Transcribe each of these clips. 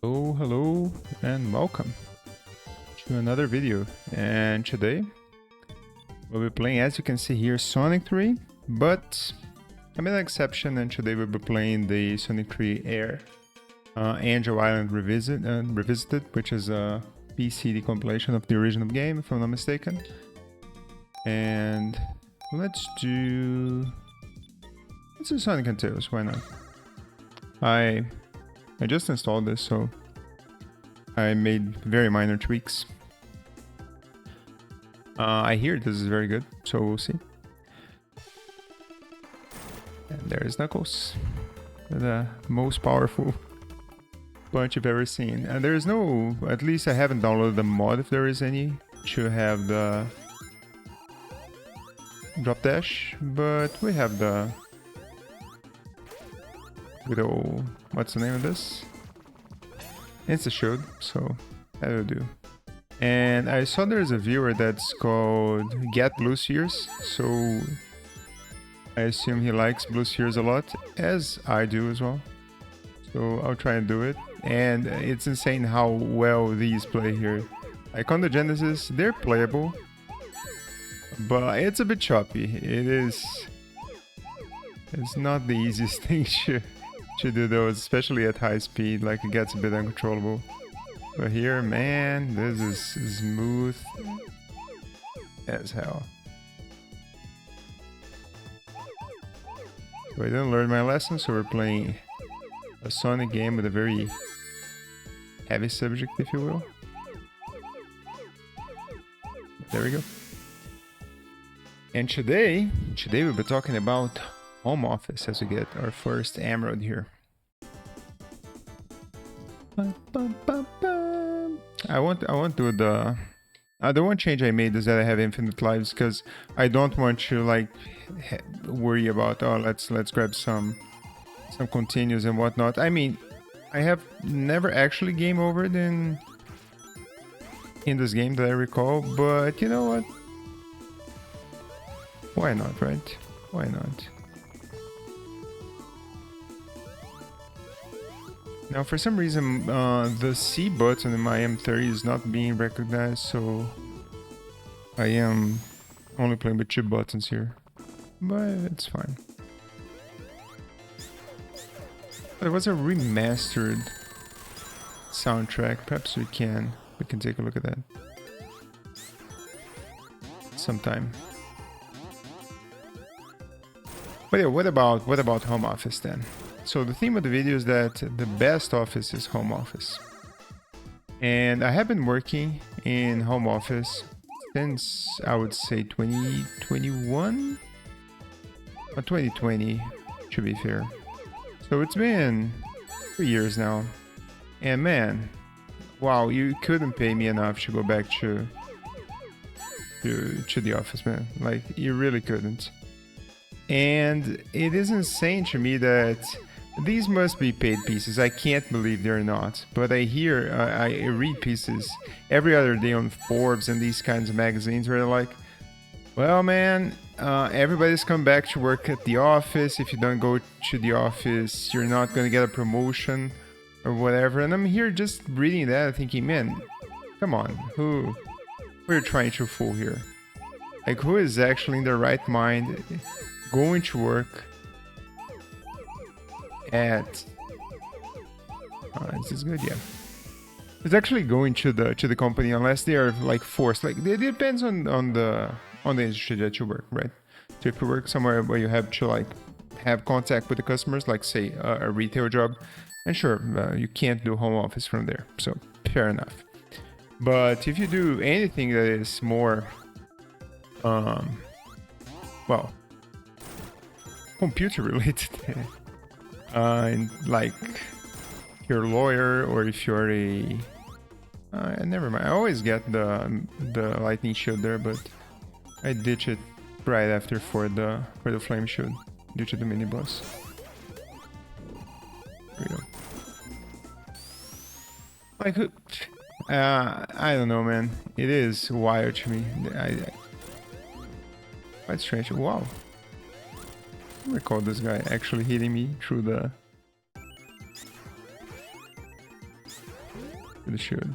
Oh, hello and welcome to another video. And today we'll be playing, as you can see here, Sonic 3, but I made an exception, and today we'll be playing the Sonic 3 Air Angel Island Revisited, which is a PC compilation of the original game, if I'm not mistaken. And let's do Sonic and Tails, why not? I just installed this, so I made very minor tweaks. I hear this is very good, so we'll see. And there's Knuckles, the most powerful punch you've ever seen. And there's no, at least I haven't downloaded the mod, if there is any, to have the drop dash, but we have the good old, what's the name of this? Insta Shield, so that'll do. And I saw there's a viewer that's called Get Blue Spheres, so I assume he likes Blue Spheres a lot, as I do as well. So I'll try and do it. And it's insane how well these play here. Like on the Genesis, they're playable, but it's a bit choppy. It's not the easiest thing to do those, especially at high speed. Like, it gets a bit uncontrollable. But here, man, this is smooth as hell. So I didn't learn my lesson, so we're playing a Sonic game with a very heavy subject, if you will. There we go. And today we'll be talking about Home Office, as we get our first emerald here. I want to do the one change I made is that I have infinite lives, because I don't want to like worry about, oh, let's grab some continues and whatnot. I mean, I have never actually game overed in this game that I recall, but you know what? Why not, right? Why not? Now, for some reason, the C button in my M30 is not being recognized, so I am only playing with 2 buttons here, but it's fine. There was a remastered soundtrack. Perhaps we can take a look at that sometime. But yeah, what about Home Office then? So the theme of the video is that the best office is home office. And I have been working in home office since, I would say, 2021? Or 2020, to be fair. So it's been 3 years now. And man, wow, you couldn't pay me enough to go back to the office, man. Like, you really couldn't. And it is insane to me that these must be paid pieces. I can't believe they're not. But I hear, I read pieces every other day on Forbes and these kinds of magazines where they're like, well, man, everybody's come back to work at the office. If you don't go to the office, you're not going to get a promotion or whatever. And I'm here just reading that thinking, man, come on, who we're trying to fool here? Like, who is actually in their right mind going to work at is this good? Yeah, it's actually going to the company, unless they are like forced. Like, it depends on the industry that you work, right? So if you work somewhere where you have to like have contact with the customers, like say a retail job, and sure, you can't do home office from there, so fair enough. But if you do anything that is more well, computer related, and like you're a lawyer, or if you're a never mind, I always get the lightning shield there, but I ditch it right after for the flame shield due to the mini boss. There we go. Like, I don't know, man. It is wild to me. Quite strange. Wow. I recall this guy actually hitting me through the the shield.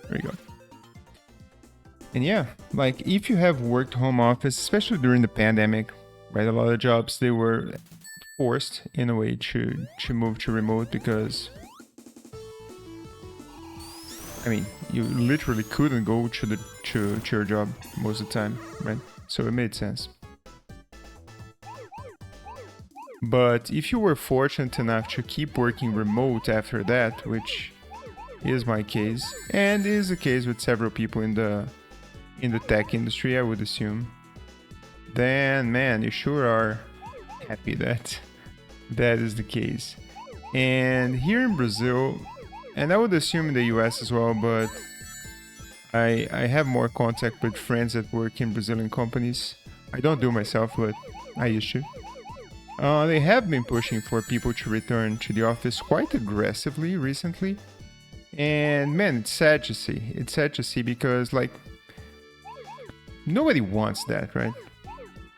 There you go. And yeah, like if you have worked home office, especially during the pandemic, right? A lot of jobs, they were forced in a way to move to remote because, I mean, you literally couldn't go to your job most of the time, right? So it made sense. But if you were fortunate enough to keep working remote after that, which is my case, and is the case with several people in the tech industry, I would assume, then man, you sure are happy that that is the case. And here in Brazil, and I would assume in the US as well, but I have more contact with friends that work in Brazilian companies. I don't do myself, but I used to. They have been pushing for people to return to the office quite aggressively recently. And man, it's sad to see. It's sad to see because, like, nobody wants that, right?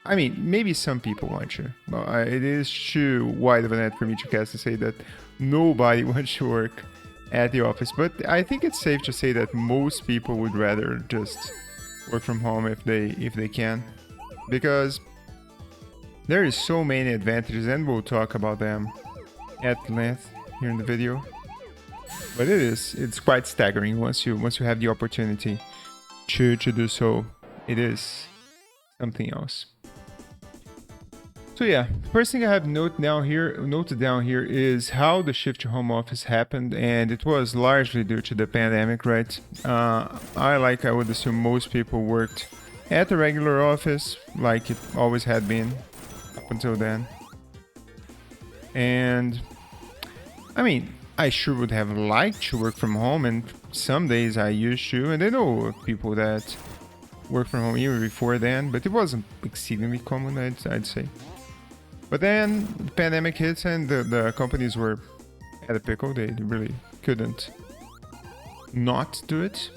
I mean, maybe some people want to. But it is too wide of a net for me to cast to say that nobody wants to work at the office. But I think it's safe to say that most people would rather just work from home if they can, because there is so many advantages, and we'll talk about them at length here in the video. But it's quite staggering once you have the opportunity to do so. It is something else. So yeah, first thing I have noted down here is how the shift to home office happened, and it was largely due to the pandemic, right? I would assume most people worked at the regular office like it always had been up until then. And I mean, I sure would have liked to work from home, and some days I used to, and I know of people that work from home even before then, but it wasn't exceedingly common, I'd say. But then the pandemic hits and the companies were at a pickle. They really couldn't not do it.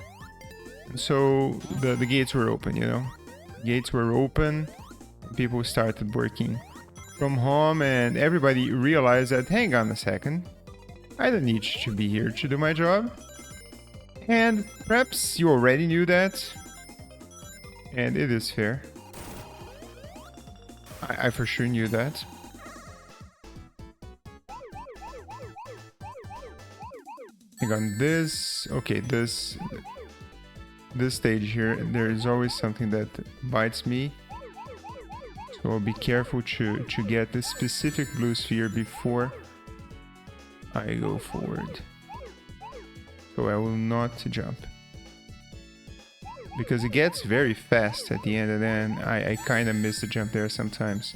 And so the gates were open, you know. Gates were open. People started working from home, and everybody realized that, hang on a second, I don't need to be here to do my job. And perhaps you already knew that. And it is fair. I for sure knew that. Hang on, this stage here, there is always something that bites me. So I'll be careful to get this specific blue sphere before I go forward. So I will not jump, because it gets very fast at the end, and then I kind of miss the jump there sometimes.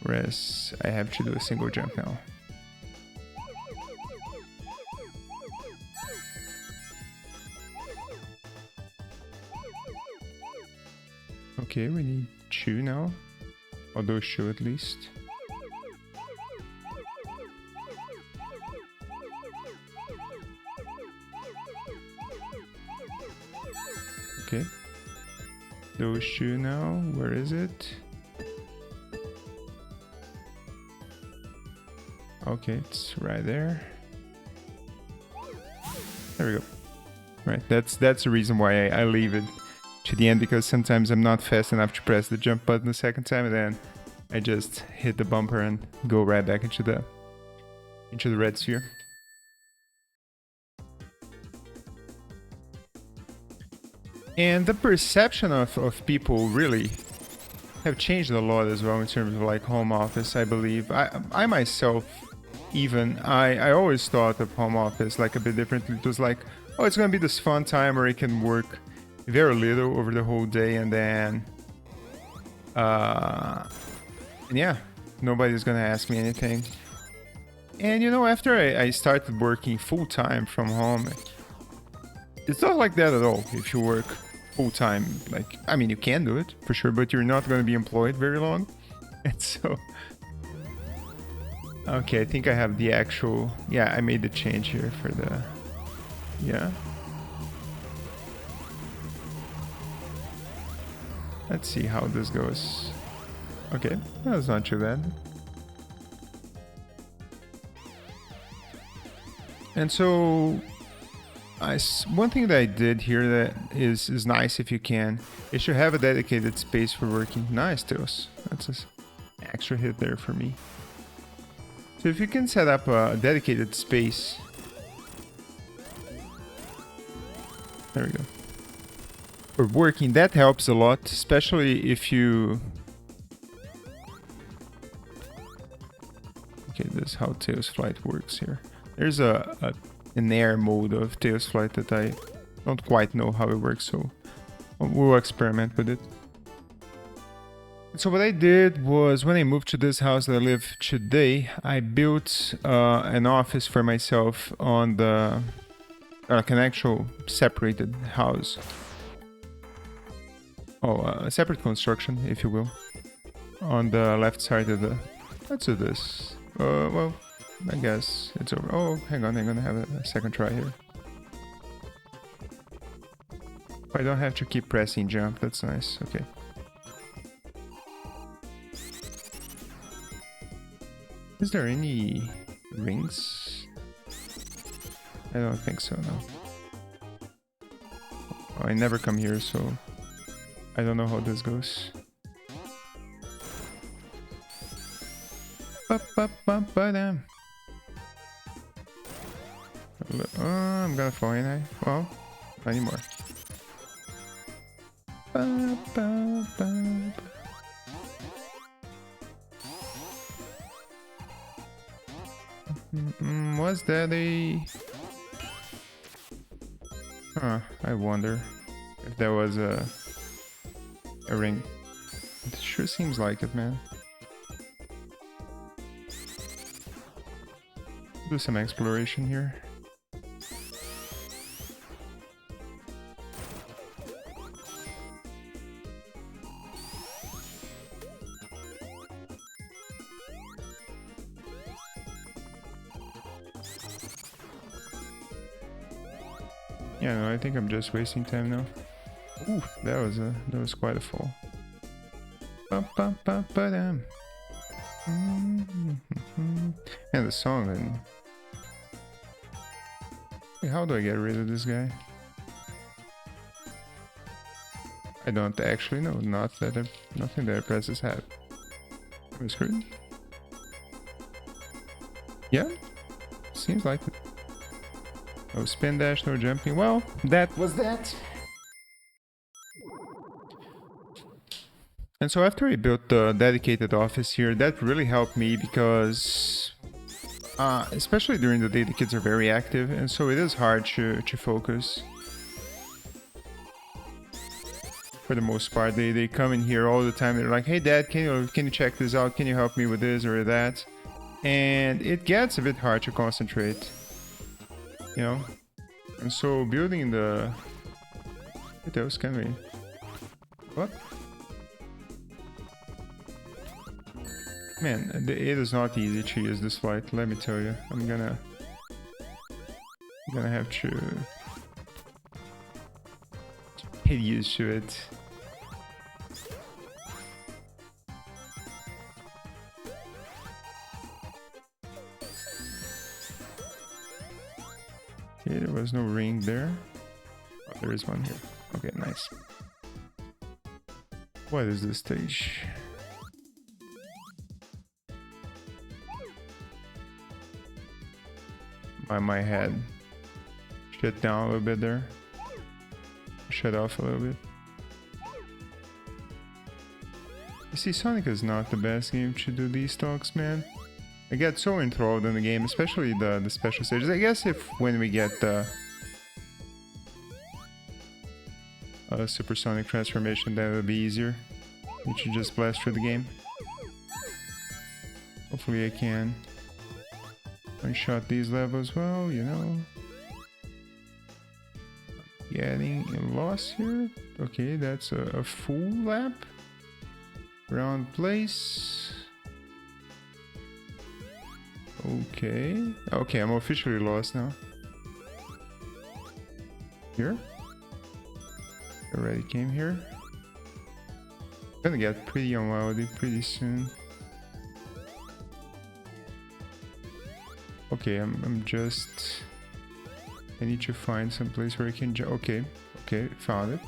Whereas I have to do a single jump now. Okay, we need 2 now. Or those 2 at least. Okay. Those 2 now. Where is it? Okay, it's right there. There we go. Right, that's the reason why I leave it to the end, because sometimes I'm not fast enough to press the jump button the second time, and then I just hit the bumper and go right back into the red sphere. And the perception of people really have changed a lot as well in terms of like home office, I believe. I myself, even, I always thought of home office like a bit differently. It was like, oh, it's gonna be this fun time where I can work very little over the whole day, and then yeah, nobody's gonna ask me anything. And you know, after I started working full-time from home, it's not like that at all. If you work full-time, like, I mean, you can do it for sure, but you're not going to be employed very long. And so, okay, I think I have the actual, yeah, I made the change here for the, yeah. Let's see how this goes. Okay, that's not too bad. And so one thing that I did here that is nice if you can is to have a dedicated space for working. Nice, Tails. That's an extra hit there for me. So if you can set up a dedicated space. There we go. For working, that helps a lot, especially if you... Okay, this is how Tails Flight works here. There's an air mode of Tails Flight that I don't quite know how it works, so we'll experiment with it. So what I did was, when I moved to this house that I live today, I built an office for myself on the... like an actual separated house. Oh, a separate construction, if you will. On the left side of the... Let's do this. Well, I guess it's over. Oh, hang on, I'm gonna have a second try here. I don't have to keep pressing jump, that's nice, okay. Is there any rings? I don't think so, no. Oh, I never come here, so I don't know how this goes. Ba-ba-ba-ba-dam. I'm gonna fall in, well, not anymore. Ba-ba-ba-ba. Was that a... Huh, I wonder if there was a ring. It sure seems like it, man. Do some exploration here. Yeah, no, I think I'm just wasting time now. Ooh, that was quite a fall. Ba-ba-ba-ba-dam. And the song and... Wait, how do I get rid of this guy? I don't actually know. Nothing that I press is hat. Am I screwed? Yeah? Seems like it. No spin dash, no jumping. Well, that was that. And so after I built the dedicated office here, that really helped me because... especially during the day, the kids are very active, and so it is hard to focus. For the most part, they come in here all the time. They're like, "Hey, Dad, can you check this out? Can you help me with this or that?" And it gets a bit hard to concentrate, you know. And so building the... What else can we... What? Man, it is not easy to use this flight, let me tell you. I'm gonna have to get used to it. Okay, there was no ring there. Oh, there is one here. Okay, nice. What is this stage? My head shut down a little bit there. Shut off a little bit. You see, Sonic is not the best game to do these talks, man. I get so enthralled in the game, especially the special stages. I guess when we get the supersonic transformation, that would be easier. You should just blast through the game. Hopefully I can one-shot these levels well, you know. Getting lost here. Okay, that's a full lap. Round place. Okay. Okay, I'm officially lost now. Here? Already came here. Gonna get pretty unwieldy pretty soon. Okay, I'm just I need to find some place where I can jump. Okay, okay, found it.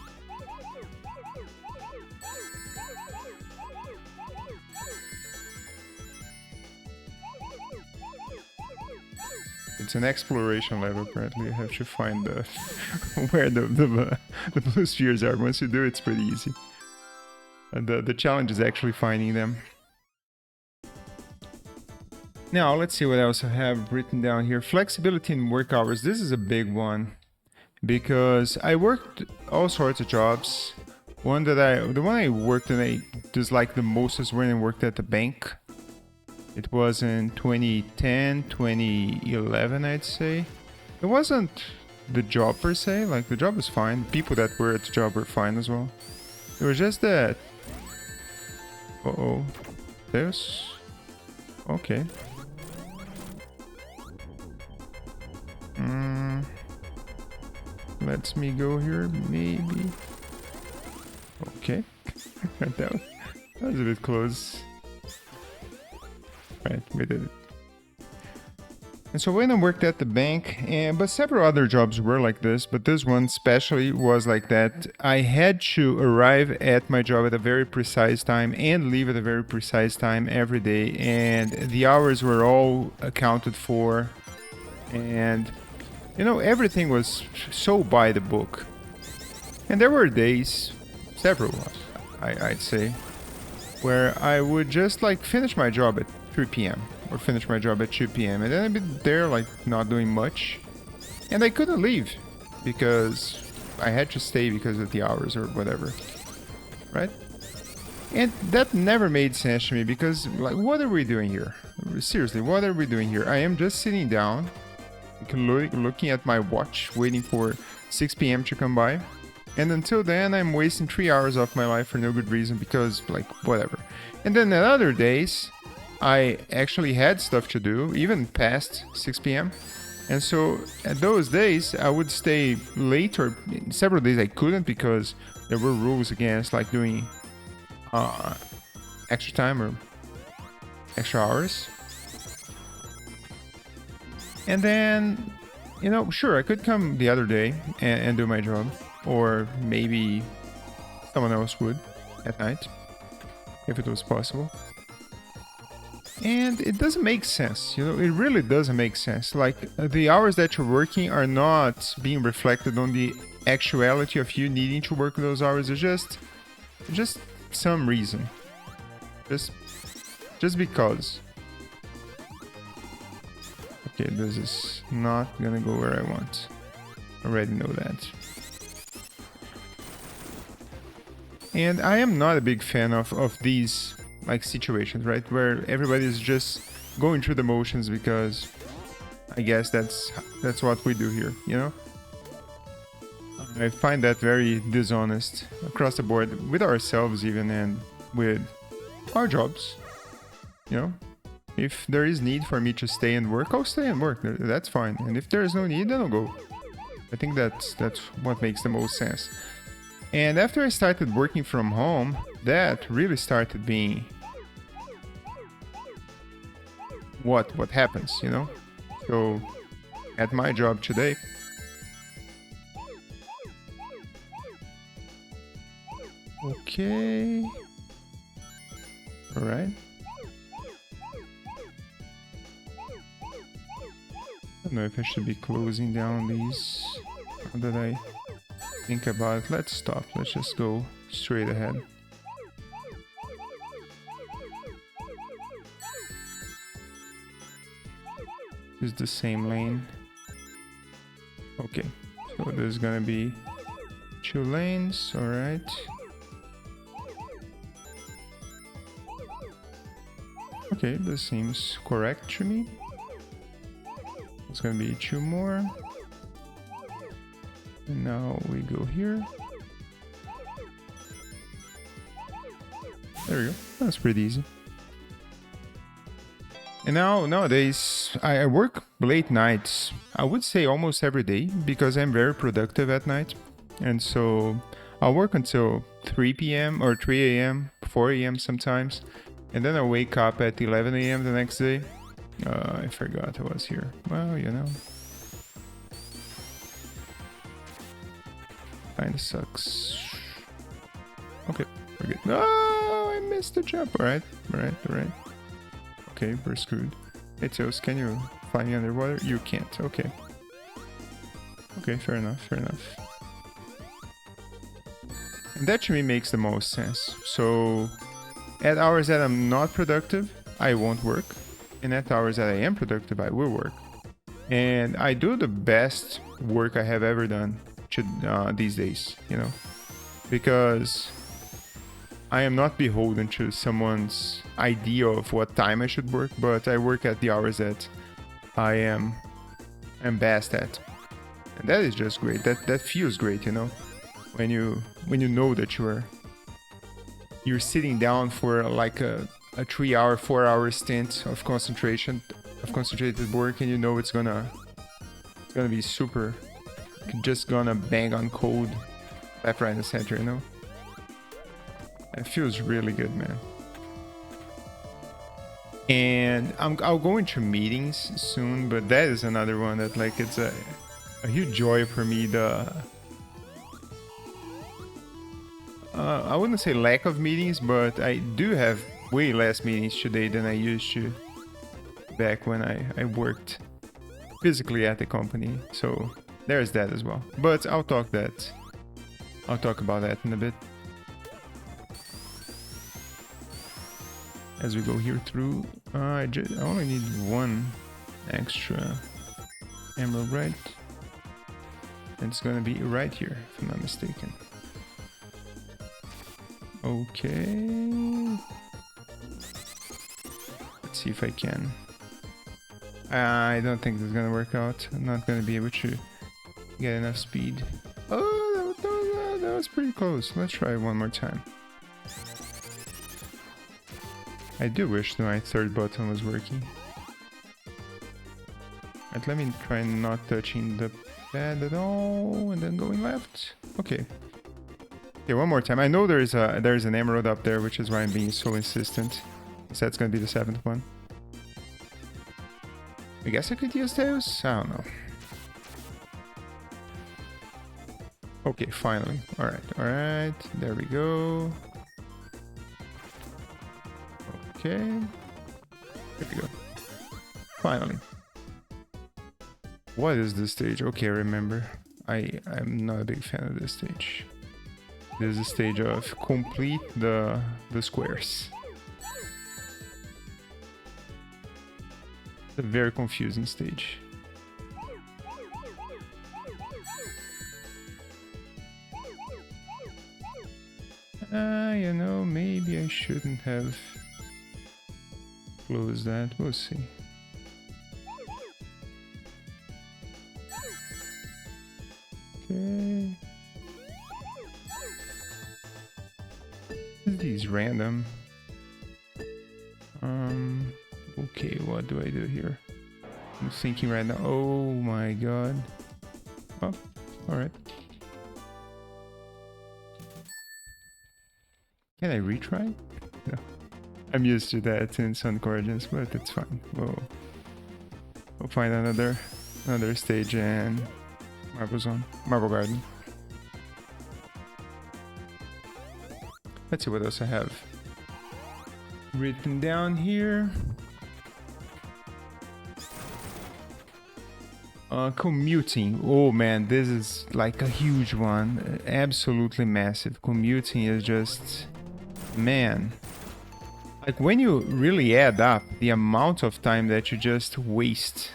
It's an exploration level, apparently. I have to find the where the blue spheres are. Once you do, it's pretty easy. And the challenge is actually finding them. Now, let's see what else I have written down here. Flexibility in work hours. This is a big one because I worked all sorts of jobs. The one I worked and I disliked the most is when I worked at the bank. It was in 2010, 2011, I'd say. It wasn't the job per se, like the job was fine. People that were at the job were fine as well. It was just that... Uh-oh. There's... Okay. Let's me go here, maybe. Okay. that was a bit close. Right, we did it. And so when I worked at the bank, but several other jobs were like this, but this one especially was like that. I had to arrive at my job at a very precise time and leave at a very precise time every day, and the hours were all accounted for, and you know, everything was so by the book. And there were days, several, I'd say, where I would just like finish my job at 3 p.m. or finish my job at 2 p.m. and then I'd be there like not doing much, and I couldn't leave because I had to stay because of the hours or whatever, right? And that never made sense to me because like, what are we doing here? Seriously, what are we doing here? I am just sitting down, looking at my watch, waiting for 6 p.m. to come by, and until then I'm wasting 3 hours of my life for no good reason because like whatever. And then at other days I actually had stuff to do, even past 6 p.m. And so at those days, I would stay late, or several days I couldn't because there were rules against like doing extra time or extra hours. And then, you know, sure, I could come the other day and do my job, or maybe someone else would at night, if it was possible. And it doesn't make sense, you know, it really doesn't make sense. Like, the hours that you're working are not being reflected on the actuality of you needing to work those hours. It's just some reason. Just because. Okay, this is not gonna go where I want. I already know that. And I am not a big fan of these like situations, right, where everybody's just going through the motions because I guess that's what we do here, you know. I find that very dishonest across the board, with ourselves even, and with our jobs, you know. If there is need for me to stay and work, I'll stay and work, that's fine. And if there is no need, then I'll go. I think that's what makes the most sense. And after I started working from home, that really started being what happens, you know. So at my job today, okay, all right, I don't know if I should be closing down these, now that I think about it. Let's stop, let's just go straight ahead. Is the same lane. Okay, so there's gonna be 2 lanes, all right. Okay, this seems correct to me. It's gonna be 2 more. And now we go here. There we go, that's pretty easy. And nowadays, I work late nights, I would say almost every day, because I'm very productive at night. And so I'll work until 3 p.m. or 3 a.m., 4 a.m. sometimes. And then I wake up at 11 a.m. the next day. I forgot I was here. Well, you know. Kinda sucks. Okay, we're good. No, I missed the jump. Alright, alright, alright. Okay, we're screwed. Hey Tails, can you fly me underwater? You can't, okay. Okay, fair enough, fair enough. And that to me makes the most sense. So, at hours that I'm not productive, I won't work. And at hours that I am productive, I will work. And I do the best work I have ever done these days, you know, because I am not beholden to someone's idea of what time I should work, but I work at the hours that I am best at. And that is just great. That feels great, you know, when you know that you're sitting down for like a 3-hour, 4-hour stint of concentration, of concentrated work, and you know it's gonna be super, just gonna bang on code left, right, and center, you know. It feels really good, man. And I'll go into meetings soon, but that is another one that like it's a huge joy for me. I wouldn't say lack of meetings, but I do have way less meetings today than I used to back when I worked physically at the company. So there's that as well. But I'll talk about that in a bit. As we go here through, I only need one extra emerald, right? And it's gonna be right here, if I'm not mistaken. Okay. Let's see if I can. I don't think this is gonna work out. I'm not gonna be able to get enough speed. Oh, that was pretty close. Let's try one more time. I do wish my third button was working. Right, let me try not touching the pad at all and then going left. Okay. Okay, one more time. I know there's an emerald up there, which is why I'm being so insistent. So that's gonna be the 7th one. I guess I could use those? I don't know. Okay, finally. Alright. There we go. Okay. There we go. Finally. What is this stage? Okay, remember. I'm not a big fan of this stage. This is a stage of complete the squares. It's a very confusing stage. You know, maybe I shouldn't have closed that. We'll see. Okay. These random. Okay, what do I do here? I'm thinking right now. Oh my god. Oh, alright. Can I retry? No. I'm used to that in Sonic Origins, but it's fine. We'll find another stage in Marble Garden. Let's see what else I have written down here. Commuting. Oh man, this is like a huge one. Absolutely massive. Commuting is just... man. Like when you really add up the amount of time that you just waste.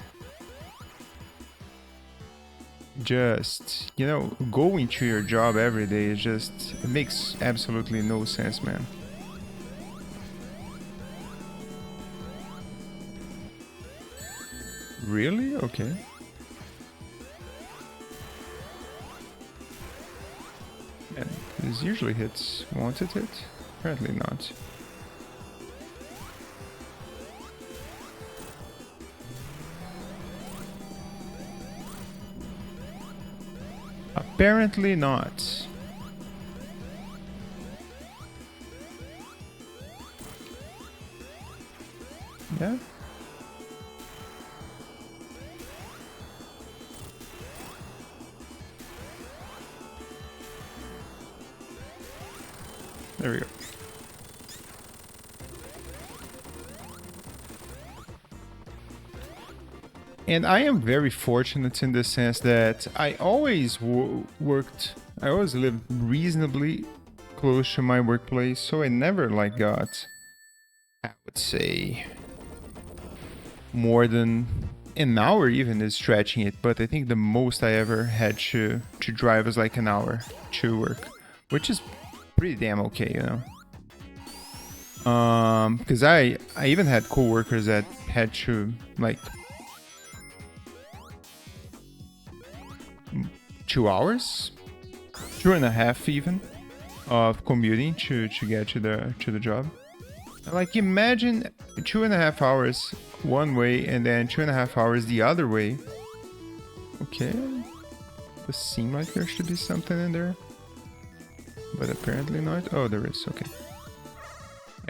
Just, you know, going to your job every day is just... it makes absolutely no sense, man. Really? Okay. And this usually hits... won't it hit? Apparently not. Apparently not. Yeah. There we go. And I am very fortunate in the sense that I always I always lived reasonably close to my workplace, so I never like got, I would say, more than an hour even is stretching it, but I think the most I ever had to drive was like an hour to work, which is pretty damn okay, you know. Because I even had coworkers that had to like 2 hours, 2.5 even, of commuting to get to the job. Like imagine 2.5 hours one way and then 2.5 hours the other way. Okay, does seem like there should be something in there, but apparently not. Oh, there is. Okay,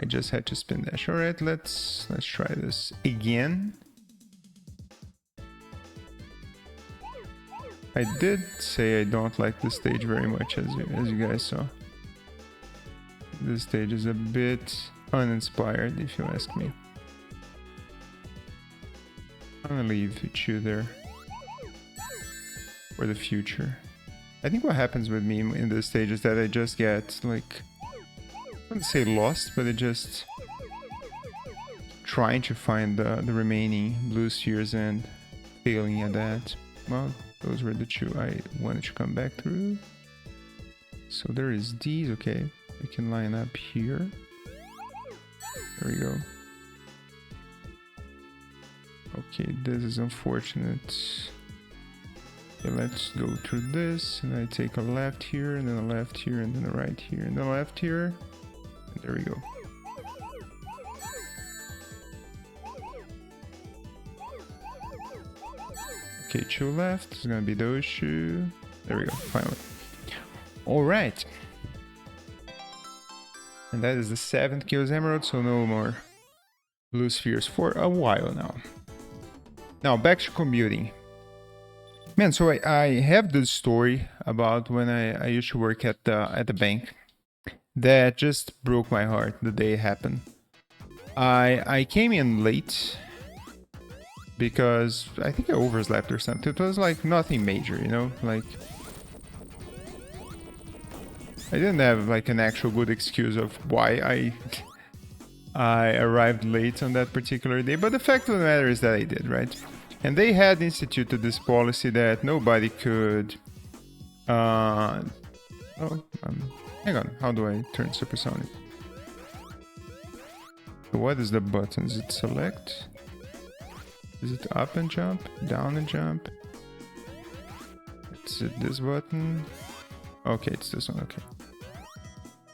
I just had to spin dash. All right, let's try this again. I did say I don't like this stage very much, as you guys saw. This stage is a bit uninspired, if you ask me. I'm gonna leave you there for the future. I think what happens with me in this stage is that I just get, like, I wouldn't say lost, but I just trying to find the remaining blue spheres and failing at that. Well, those were the two I wanted to come back through. So there is these, okay. We can line up here. There we go. Okay, this is unfortunate. Okay, let's go through this, and I take a left here, and then a left here, and then a right here, and then a left here. And there we go. Okay, 2 left. It's gonna be those 2. There we go, finally. Alright. And that is the 7th Chaos Emerald, so no more blue spheres for a while now. Now, back to commuting. Man, so I have this story about when I used to work at the bank that just broke my heart the day it happened. I came in late because I think I overslept or something. It was like nothing major, you know, like I didn't have like an actual good excuse of why I arrived late on that particular day, but the fact of the matter is that I did, right? And they had instituted this policy that nobody could hang on, how do I turn supersonic? What is the button? Is it select? Is it up and jump? Down and jump? Is it this button? Okay, it's this one, okay.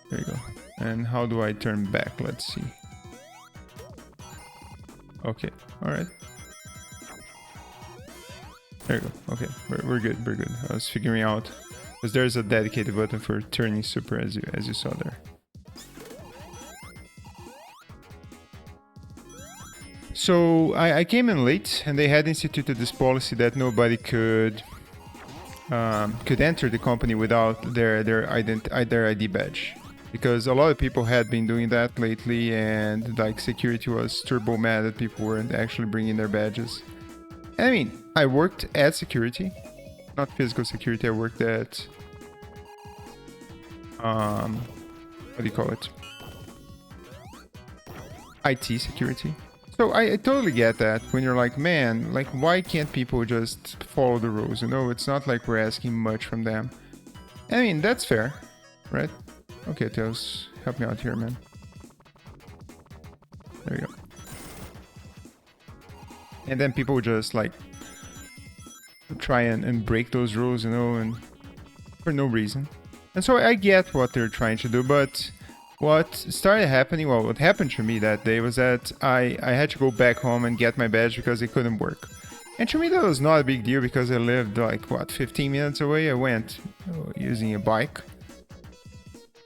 There you go. And how do I turn back? Let's see. Okay, alright. There you go. Okay, we're good, we're good. I was figuring out because there's a dedicated button for turning super as you saw there. So I came in late, and they had instituted this policy that nobody could enter the company without their ID badge, because a lot of people had been doing that lately, and like security was turbo mad that people weren't actually bringing their badges. I mean, I worked at security, not physical security. I worked at what do you call it? IT security. So I totally get that when you're like, man, like why can't people just follow the rules? You know, it's not like we're asking much from them. I mean, that's fair, right? Okay, Tails, help me out here, man. There you go. And then people just like try and break those rules, you know, and for no reason. And so I get what they're trying to do, but what started happening, well, what happened to me that day was that I had to go back home and get my badge because it couldn't work. And to me that was not a big deal because I lived like, what, 15 minutes away. I went using a bike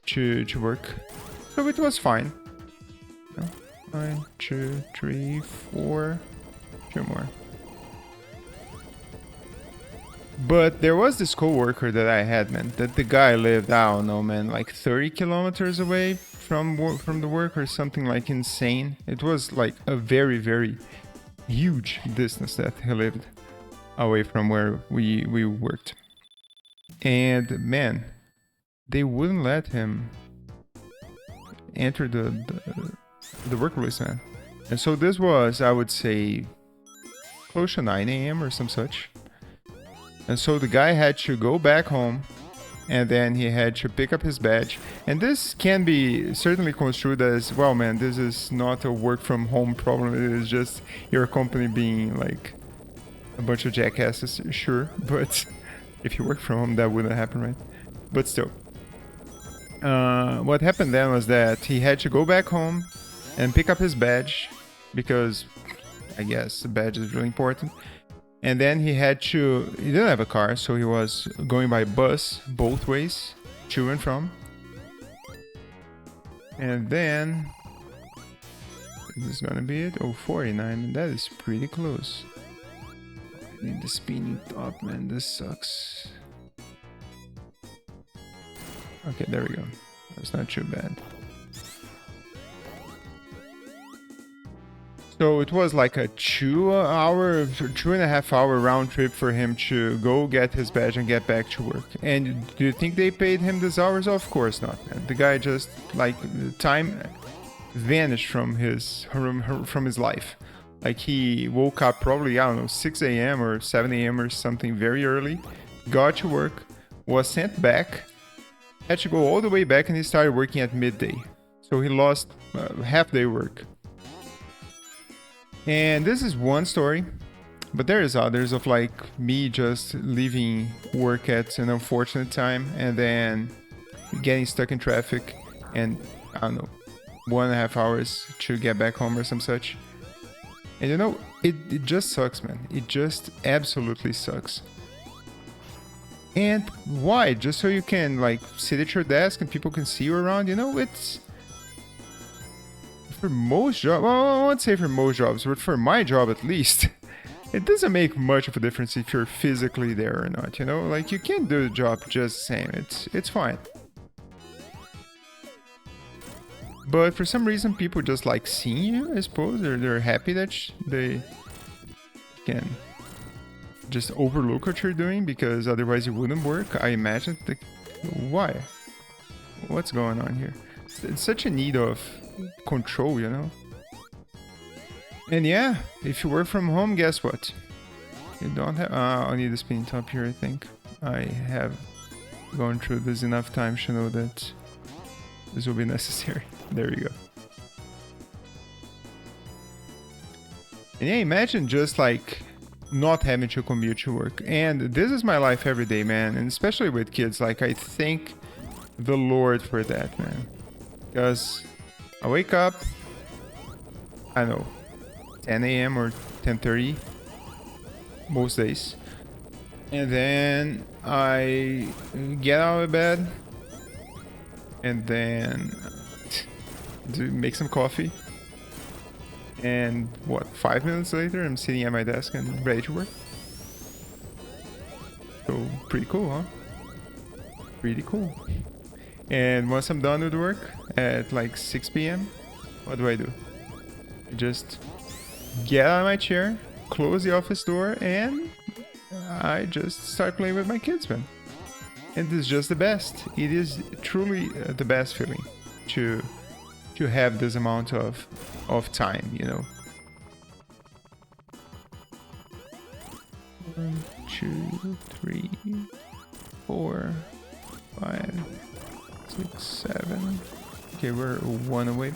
to work. So it was fine. 1, 2, 3, 4, 2 more. But there was this coworker that I had, man. That the guy lived, I don't know, man, like 30 kilometers away from the work or something like insane. It was like a very, very huge distance that he lived away from where we worked. And man, they wouldn't let him enter the workplace, man. And so this was, I would say, close to 9 a.m. or some such. And so the guy had to go back home, and then he had to pick up his badge. And this can be certainly construed as, well, man, this is not a work from home problem. It is just your company being like a bunch of jackasses, sure. But if you work from home, that wouldn't happen, right? But still. What happened then was that he had to go back home and pick up his badge, because I guess the badge is really important. And then he didn't have a car, so he was going by bus both ways, to and from. And then, this is gonna be it. Oh, 49, that is pretty close. I need the spinning top, man, this sucks. Okay, there we go. That's not too bad. So it was like a 2.5 hour round trip for him to go get his badge and get back to work. And do you think they paid him these hours? Of course not, man. The guy just, like, time vanished from his life. Like, he woke up probably, I don't know, 6 a.m. or 7 a.m. or something very early, got to work, was sent back, had to go all the way back, and he started working at midday. So he lost half day work. And this is one story, but there's others of like me just leaving work at an unfortunate time and then getting stuck in traffic and, I don't know, 1.5 hours to get back home or some such. And you know, it just sucks, man. It just absolutely sucks. And why? Just so you can like sit at your desk and people can see you around? You know, it's... For most jobs, well, I won't say for most jobs, but for my job at least, it doesn't make much of a difference if you're physically there or not, you know? Like, you can do the job just the same, it's fine. But for some reason, people just like seeing you, I suppose. They're happy that they can just overlook what you're doing, because otherwise it wouldn't work. I imagine. Why? What's going on here? It's such a need of control, you know? And yeah, if you work from home, guess what? You don't have... I need a spinning top here, I think. I have gone through this enough times to know that this will be necessary. There we go. And yeah, imagine just like not having to commute to work. And this is my life every day, man. And especially with kids, like, I thank the Lord for that, man. Because I wake up, I don't know, 10 a.m. or 10:30 most days. And then I get out of bed and then make some coffee. And what, 5 minutes later, I'm sitting at my desk and ready to work. So, pretty cool, huh? Pretty cool. And once I'm done with work at like 6 p.m, what do? I just get out of my chair, close the office door, and I just start playing with my kids, man. And it's just the best. It is truly the best feeling to have this amount of time, you know. 1, 2, 3, 4, 5, 6, 7. Okay, we're 1 away.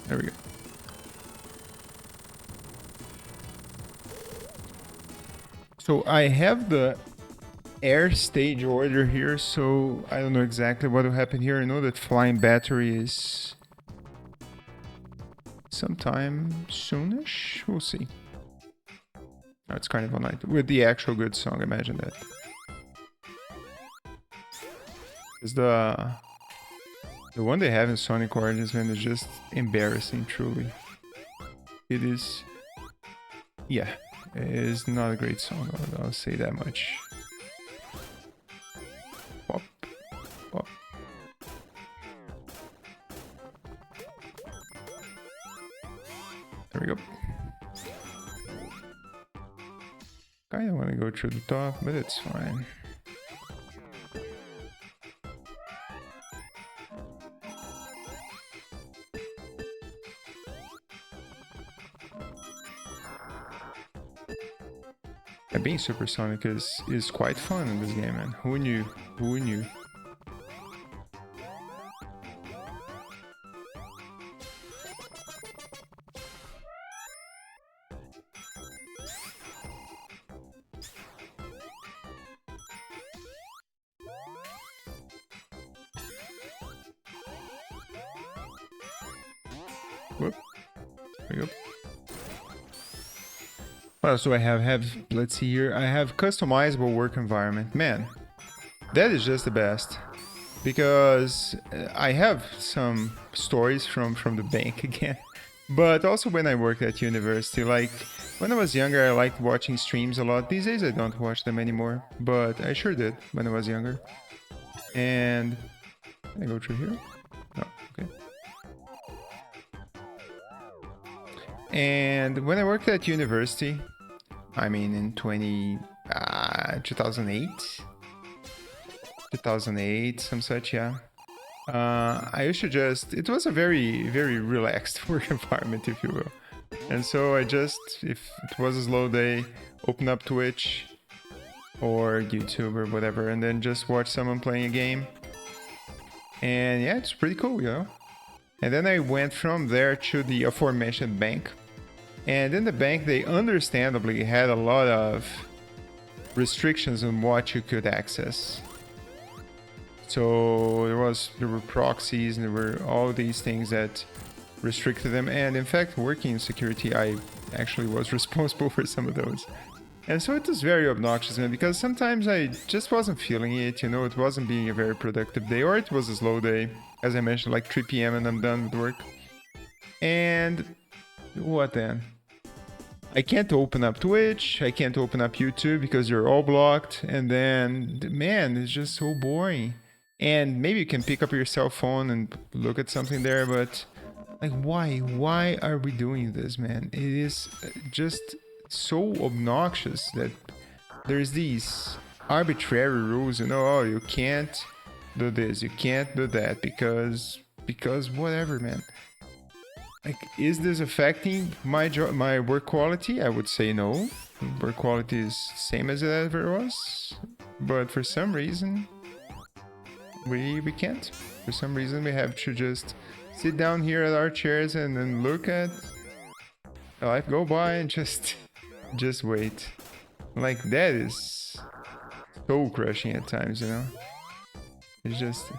There we go. So I have the air stage order here, so I don't know exactly what will happen here. I know that flying battery is sometime soonish. We'll see. Oh, it's Carnival Night with the actual good song. Imagine that. Because the one they have in Sonic Origins, man, is just embarrassing, truly. it is, yeah, it is not a great song. I'll say that much. Pop, pop. There we go. Kinda want to go through the top, but it's fine. Yeah, being supersonic is quite fun in this game, man. Who knew? Who knew? Whoop. There we go. What else do I have? Let's see here. I have customizable work environment. Man, that is just the best. Because I have some stories from the bank again. But also when I worked at university, like when I was younger, I liked watching streams a lot. These days I don't watch them anymore, but I sure did when I was younger. And can I go through here? No, okay. And when I worked at university, I mean in 2008, some such, yeah. I used to just, it was a very, very relaxed work environment, if you will. And so I just, if it was a slow day, open up Twitch or YouTube or whatever, and then just watch someone playing a game. And yeah, it's pretty cool, you know? And then I went from there to the aforementioned bank. And in the bank, they understandably had a lot of restrictions on what you could access. So there were proxies and there were all these things that restricted them. And in fact, working in security, I actually was responsible for some of those. And so it was very obnoxious, man, because sometimes I just wasn't feeling it, you know, it wasn't being a very productive day, or it was a slow day, as I mentioned, like 3 p.m. and I'm done with work. And what then? I can't open up Twitch, I can't open up YouTube because you're all blocked, and then, man, it's just so boring. And maybe you can pick up your cell phone and look at something there, but like, why are we doing this, man? It is just so obnoxious that there's these arbitrary rules, you know. Oh, you can't do this, you can't do that because whatever, man. Like, is this affecting my my work quality? I would say no. Work quality is same as it ever was, but for some reason we can't. For some reason we have to just sit down here at our chairs and then look at life go by and just wait. Like, that is so crushing at times, you know. It's just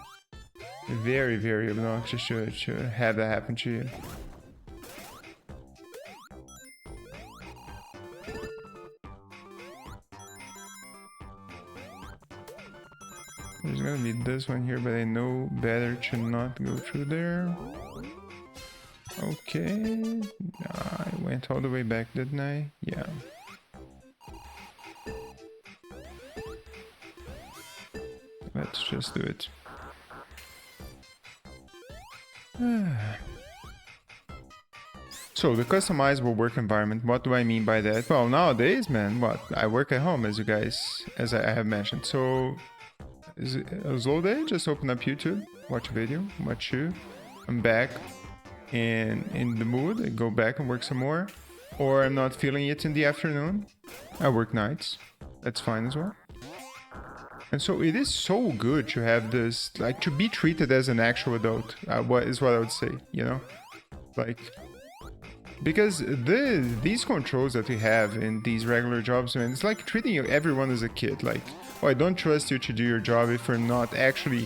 very, very obnoxious to have that happen to you. There's gonna be this one here, but I know better to not go through there. Okay. I went all the way back, didn't I? Yeah. Let's just do it. So, the customizable work environment, what do I mean by that? Well, nowadays, man, I work at home, as I have mentioned. So, is it a slow day? Just open up YouTube, watch a video, watch you. I'm back and in the mood, I go back and work some more. Or I'm not feeling it in the afternoon, I work nights. That's fine as well. And so it is so good to have this, like, to be treated as an actual adult, what I would say, you know? Like, because these controls that we have in these regular jobs, man, it's like treating everyone as a kid. Like, oh, I don't trust you to do your job if we're not actually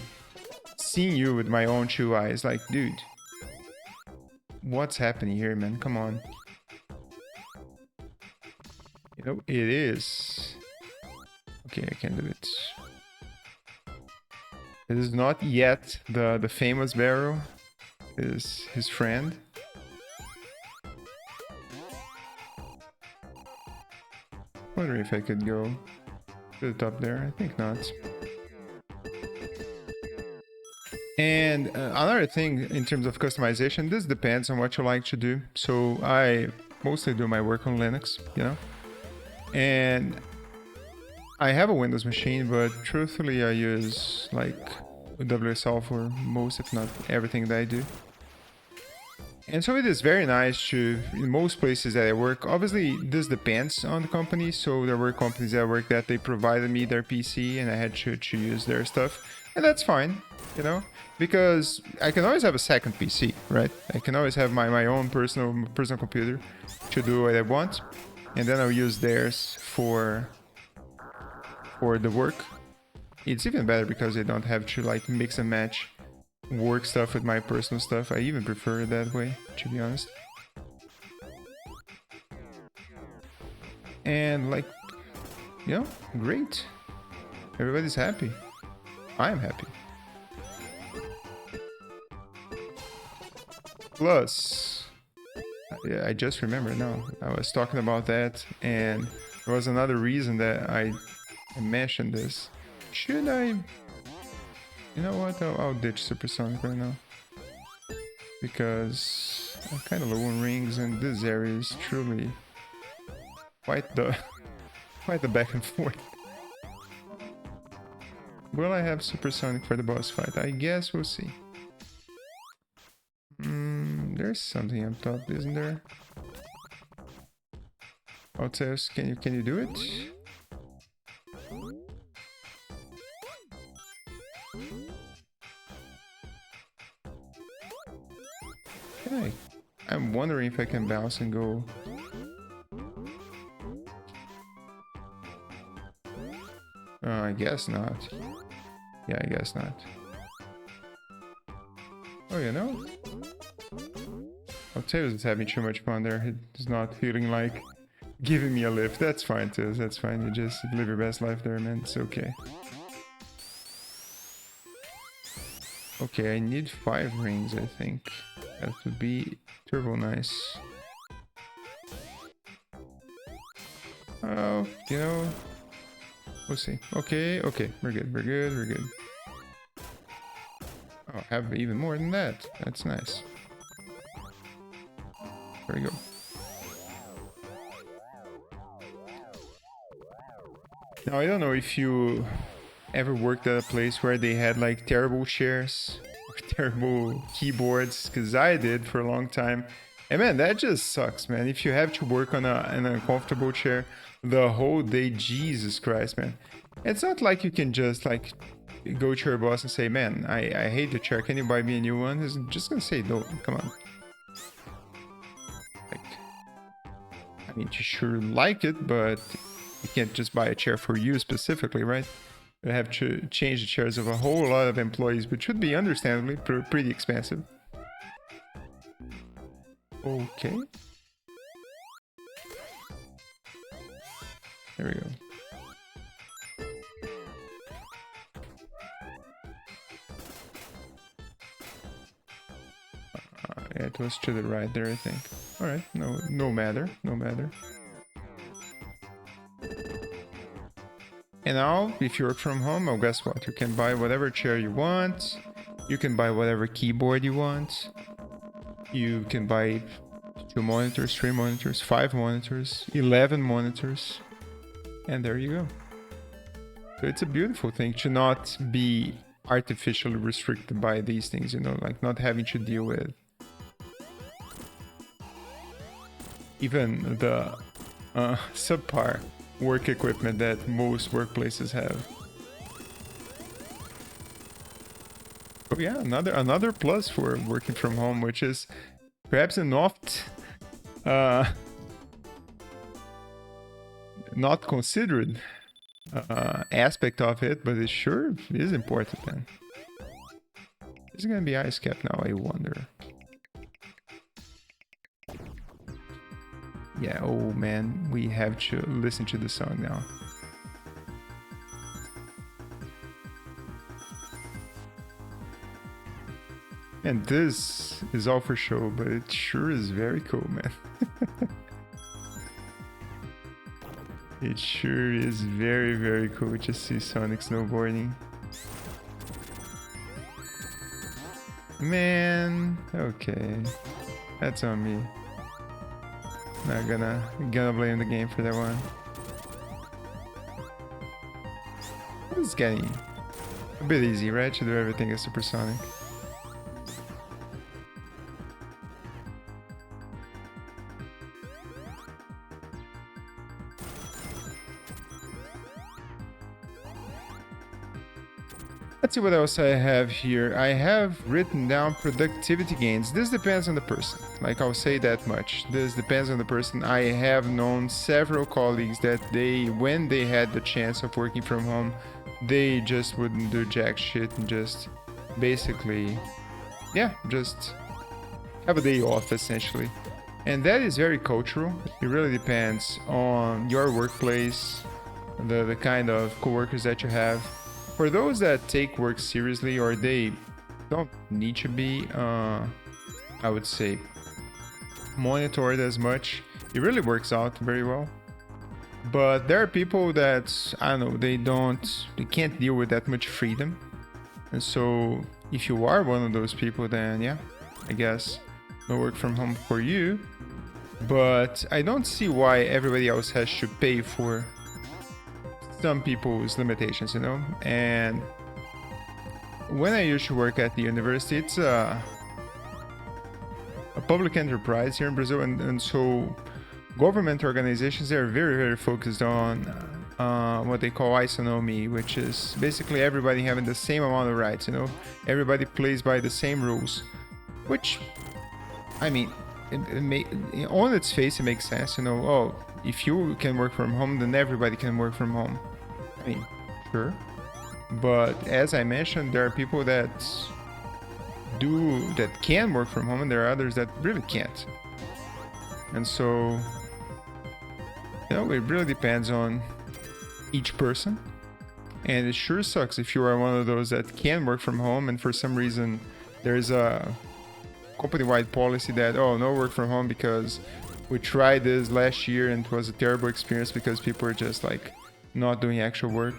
seeing you with my own two eyes. Like, dude, what's happening here, man? Come on. You know, it is. Okay, I can do it. It is not yet the famous Barrow. It is his friend. wondering if I could go to the top there. I think not. And another thing in terms of customization, this depends on what you like to do. So I mostly do my work on Linux, you know, and I have a Windows machine, but truthfully I use like WSL for most, if not everything that I do. And so it is very nice to, in most places that I work, obviously this depends on the company. So there were companies that I worked at, they provided me their PC and I had to use their stuff. And that's fine, you know, because I can always have a second PC, right? I can always have my own personal computer to do what I want. And then I'll use theirs for the work. It's even better because I don't have to like mix and match work stuff with my personal stuff. I even prefer it that way, to be honest. And like, you know, great. Everybody's happy. I am happy. Plus, yeah, I just remember now. I was talking about that, and there was another reason that I mentioned this. Should I? You know what? I'll ditch Supersonic right now. Because I'm kind of low on rings and this area is truly quite the back and forth. Will I have Supersonic for the boss fight? I guess we'll see. There's something up top, isn't there? Oteos, can you do it? I'm wondering if I can bounce and go. I guess not. Yeah, I guess not. Oh, you know? Octavius is having too much fun there. He's not feeling like giving me a lift. That's fine, too. That's fine. You just live your best life there, man. It's okay. Okay, I need 5 rings, I think. That would be turbo nice. Oh, you know, we'll see. Okay, we're good. Oh, I have even more than that. That's nice. There we go. Now, I don't know if you ever worked at a place where they had like terrible chairs or terrible keyboards, because I did for a long time. And man, that just sucks, man. If you have to work on an uncomfortable chair the whole day, Jesus Christ, man. It's not like you can just like go to your boss and say, man, I hate the chair, can you buy me a new one? He's just gonna say no. Come on. Like, I mean, you sure like it, but you can't just buy a chair for you specifically, right? You have to change the chairs of a whole lot of employees, which should be understandably pretty expensive. Okay. There we go. Yeah, it was to the right there, I think. Alright, no matter. And now, if you work from home, well, guess what? You can buy whatever chair you want. You can buy whatever keyboard you want. You can buy 2 monitors, 3 monitors, 5 monitors, 11 monitors. And there you go. So it's a beautiful thing to not be artificially restricted by these things, you know, like not having to deal with even the subpar work equipment that most workplaces have. Oh yeah, another plus for working from home, which is perhaps a not considered aspect of it, but it sure is important, man. Is it gonna be ice cap now, I wonder? Yeah, oh man, we have to listen to the song now. And this is all for show, but it sure is very cool, man. It sure is very, very cool to see Sonic snowboarding. Man, okay. That's on me. Not gonna blame the game for that one. It's getting a bit easy, right? To do everything as supersonic. Let's see what else I have here. I have written down productivity gains. This depends on the person. Like, I'll say that much. This depends on the person. I have known several colleagues that when they had the chance of working from home, they just wouldn't do jack shit and just basically, yeah, just have a day off essentially. And that is very cultural. It really depends on your workplace, the kind of coworkers that you have. For those that take work seriously or they don't need to be, I would say, monitored as much, it really works out very well. But there are people that, I don't know, they can't deal with that much freedom. And so if you are one of those people, then yeah, I guess no work from home for you. But I don't see why everybody else has to pay for some people's limitations, you know. And when I used to work at the university, it's a public enterprise here in Brazil, and so government organizations, they're very, very focused on what they call isonomy, which is basically everybody having the same amount of rights, you know. Everybody plays by the same rules, which, I mean, on its face it makes sense, you know. Oh, if you can work from home, then everybody can work from home. I mean, sure. But as I mentioned, there are people that can work from home, and there are others that really can't. And so, you know, it really depends on each person. And it sure sucks if you are one of those that can work from home and for some reason there's a company-wide policy that, oh, no work from home because we tried this last year and it was a terrible experience because people were just like not doing actual work,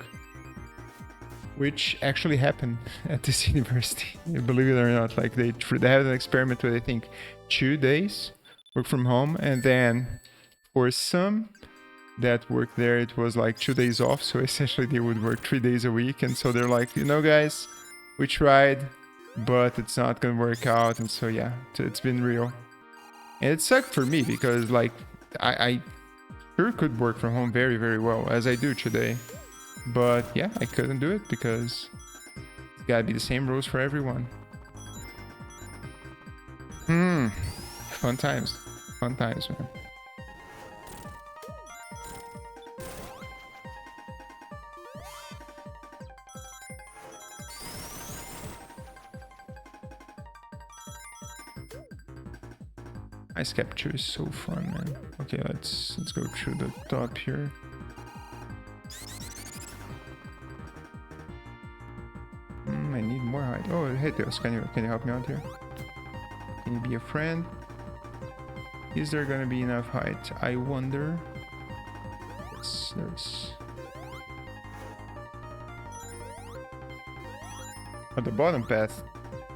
which actually happened at this university. Believe it or not, like they had an experiment where they think 2 days work from home, and then for some that worked there it was like 2 days off, so essentially they would work 3 days a week. And so they're like, you know guys, we tried, but it's not gonna work out. And so yeah, it's been real. And it sucked for me because like I sure could work from home very, very well as I do today. But yeah, I couldn't do it because it's gotta be the same rules for everyone. Fun times. Fun times, man. Ice capture is so fun, man. Okay, let's go through the top here. I need more height. Oh, hey Tails, can you help me out here? Can you be a friend? Is there gonna be enough height? I wonder. Yes, there's. But the bottom path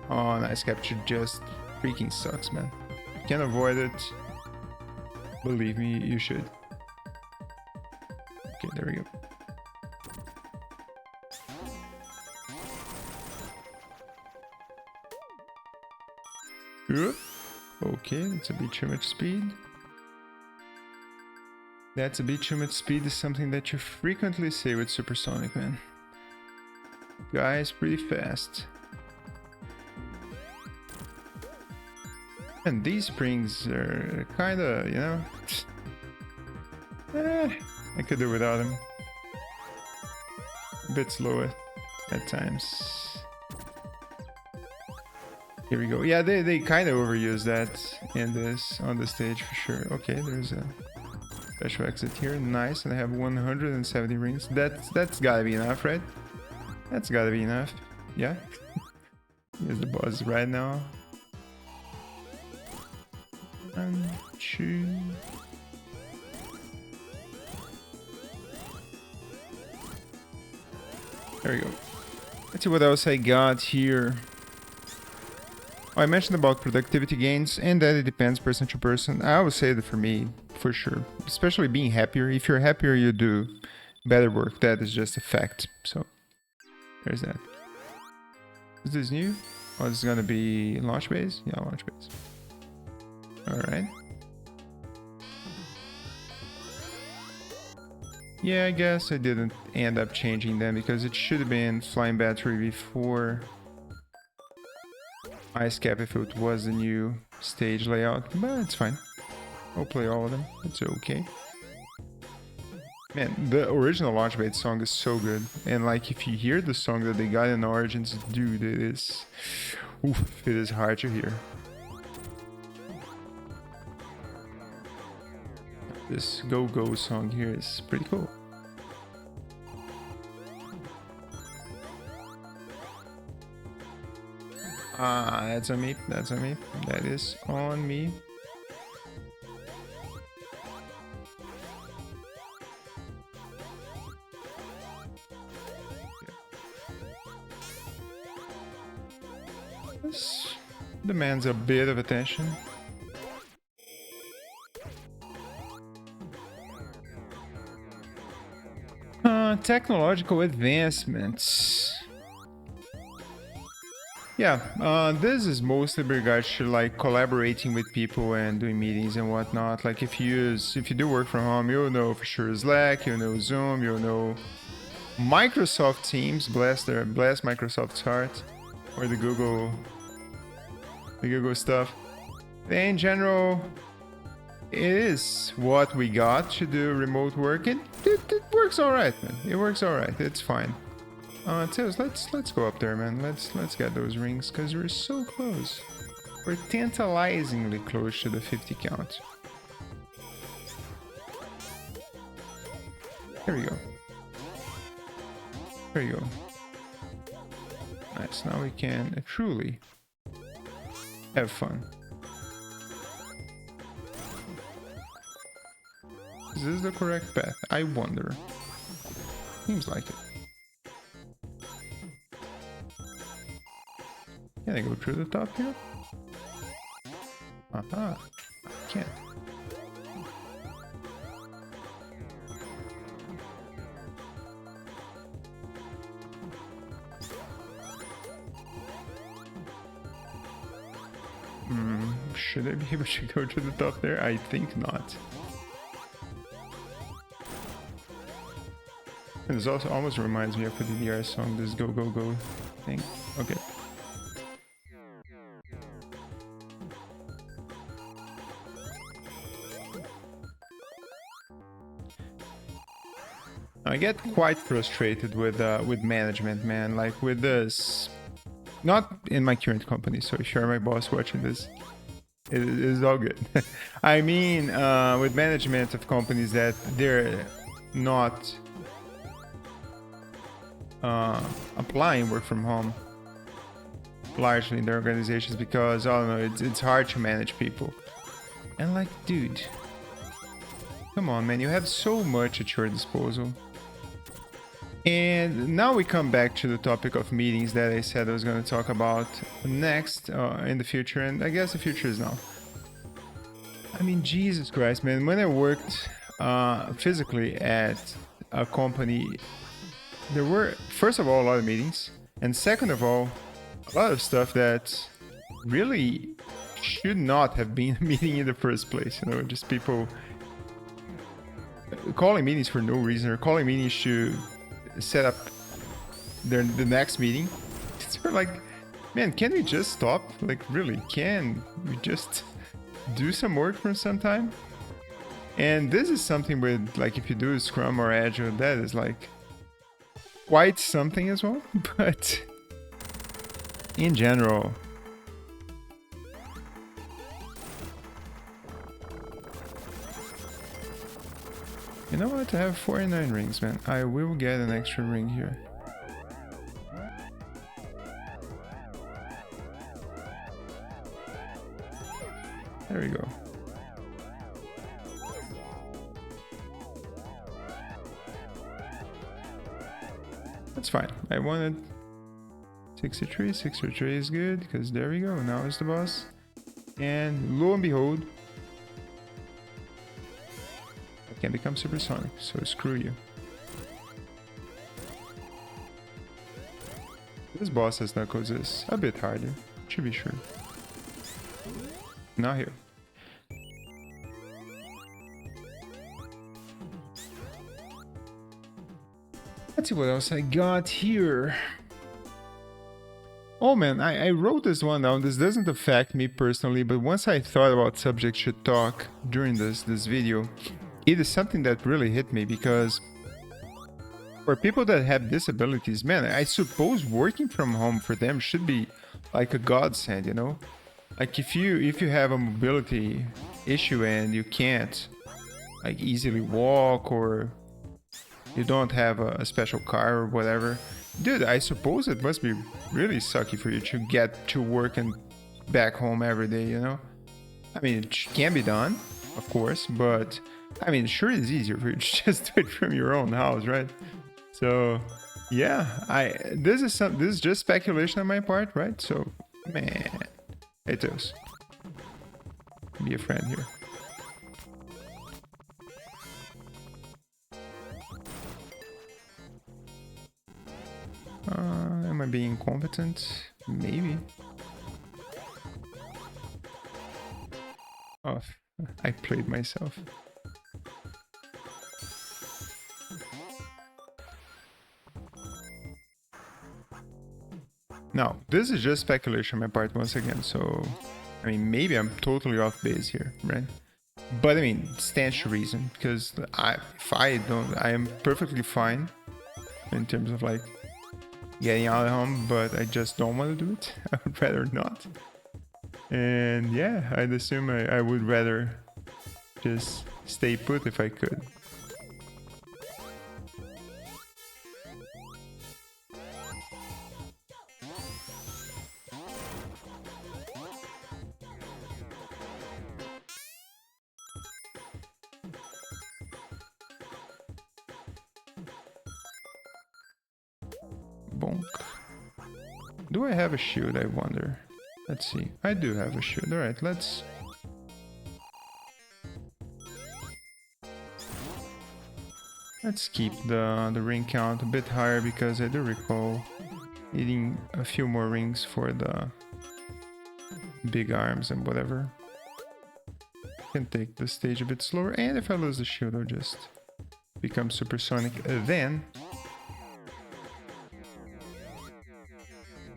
on ice capture just freaking sucks, man. Can avoid it. Believe me, you should. Okay, there we go. Okay, that's a bit too much speed. That's a bit too much speed is something that you frequently say with Supersonic, man. Guy's pretty fast. And these springs are kinda, you know... I could do without them. A bit slower at times. Here we go. Yeah, they kind of overuse that on the stage for sure. Okay, there's a special exit here. Nice, and I have 170 rings. That's gotta be enough, right? That's gotta be enough. Yeah. Here's the boss right now. 1, 2. There we go. Let's see what else I got here. Oh, I mentioned about productivity gains and that it depends person to person. I would say that for me, for sure. Especially being happier. If you're happier, you do better work. That is just a fact. So, there's that. Is this new? Oh, this is gonna be launch base? Yeah, launch base. Alright. Yeah, I guess I didn't end up changing them because it should have been flying battery before ice cap if it was the new stage layout, but it's fine. I'll play all of them. It's okay. Man, the original Launch Bait song is so good. And like, if you hear the song that they got in Origins, dude, it is... Oof, it is hard to hear. This Go Go song here is pretty cool. Ah, that's on me. That's on me. That is on me. This demands a bit of attention. Technological advancements. Yeah, this is mostly regards to like collaborating with people and doing meetings and whatnot. Like if you do work from home, you'll know for sure Slack, you'll know Zoom, you'll know Microsoft Teams. Bless Microsoft's heart, or the Google stuff. In general, it is what we got to do remote work. It works all right, man. It works all right. It's fine. Tails, let's go up there, man. Let's get those rings because we're so close. We're tantalizingly close to the 50 count. Here we go. There you go. Nice. Now we can truly have fun. Is this the correct path? I wonder. Seems like it. Can I go through the top here? Aha. I can't. Should I be able to go to the top there? I think not. And this also almost reminds me of the DDR song, this Go Go Go thing. Okay. I get quite frustrated with management, man. Like with this, not in my current company. So if you're my boss watching this, it is all good. I mean, with management of companies that they're not applying work from home largely in their organizations because I don't know, it's hard to manage people. And like, dude, come on, man, you have so much at your disposal. And now we come back to the topic of meetings that I said I was going to talk about next in the future, and I guess the future is now. I mean, Jesus Christ, man, when I worked physically at a company, there were, first of all, a lot of meetings, and second of all, a lot of stuff that really should not have been a meeting in the first place. You know, just people calling meetings for no reason, or calling meetings to set up the next meeting. It's like, man, can we just stop? Like, really, can we just do some work for some time? And this is something with, like, if you do Scrum or Agile, that is like quite something as well. But in general, you know what? I have 49 rings, man. I will get an extra ring here. There we go. Let's That's fine. I wanted 63. 63 is good because there we go. Now it's the boss. And lo and behold, I can become supersonic. So screw you. This boss as Knuckles is a bit harder, to be sure. Not here. Let's see what else I got here. Oh man, I wrote this one down. This doesn't affect me personally, but once I thought about subjects should talk during this video, it is something that really hit me because for people that have disabilities, man, I suppose working from home for them should be like a godsend, you know? Like if you have a mobility issue and you can't like easily walk or you don't have a special car or whatever, dude, I suppose it must be really sucky for you to get to work and back home every day, you know? I mean, it can be done, of course, but I mean, sure it's easier for you to just do it from your own house, right? So yeah, this is just speculation on my part, right? So man, it is. Be a friend here. Am I being incompetent? Maybe. Oh, I played myself. Now, this is just speculation on my part once again, so I mean, maybe I'm totally off base here, right? But I mean, it stands to reason, because if I don't, I am perfectly fine in terms of like getting out of home, but I just don't want to do it. I would rather not. And yeah, I'd assume I would rather just stay put if I could. Bonk. Do I have a shield, I wonder? Let's see. I do have a shield. Alright, let's... Let's keep the ring count a bit higher because I do recall needing a few more rings for the big arms and whatever. Can take the stage a bit slower, and if I lose the shield I'll just become supersonic then.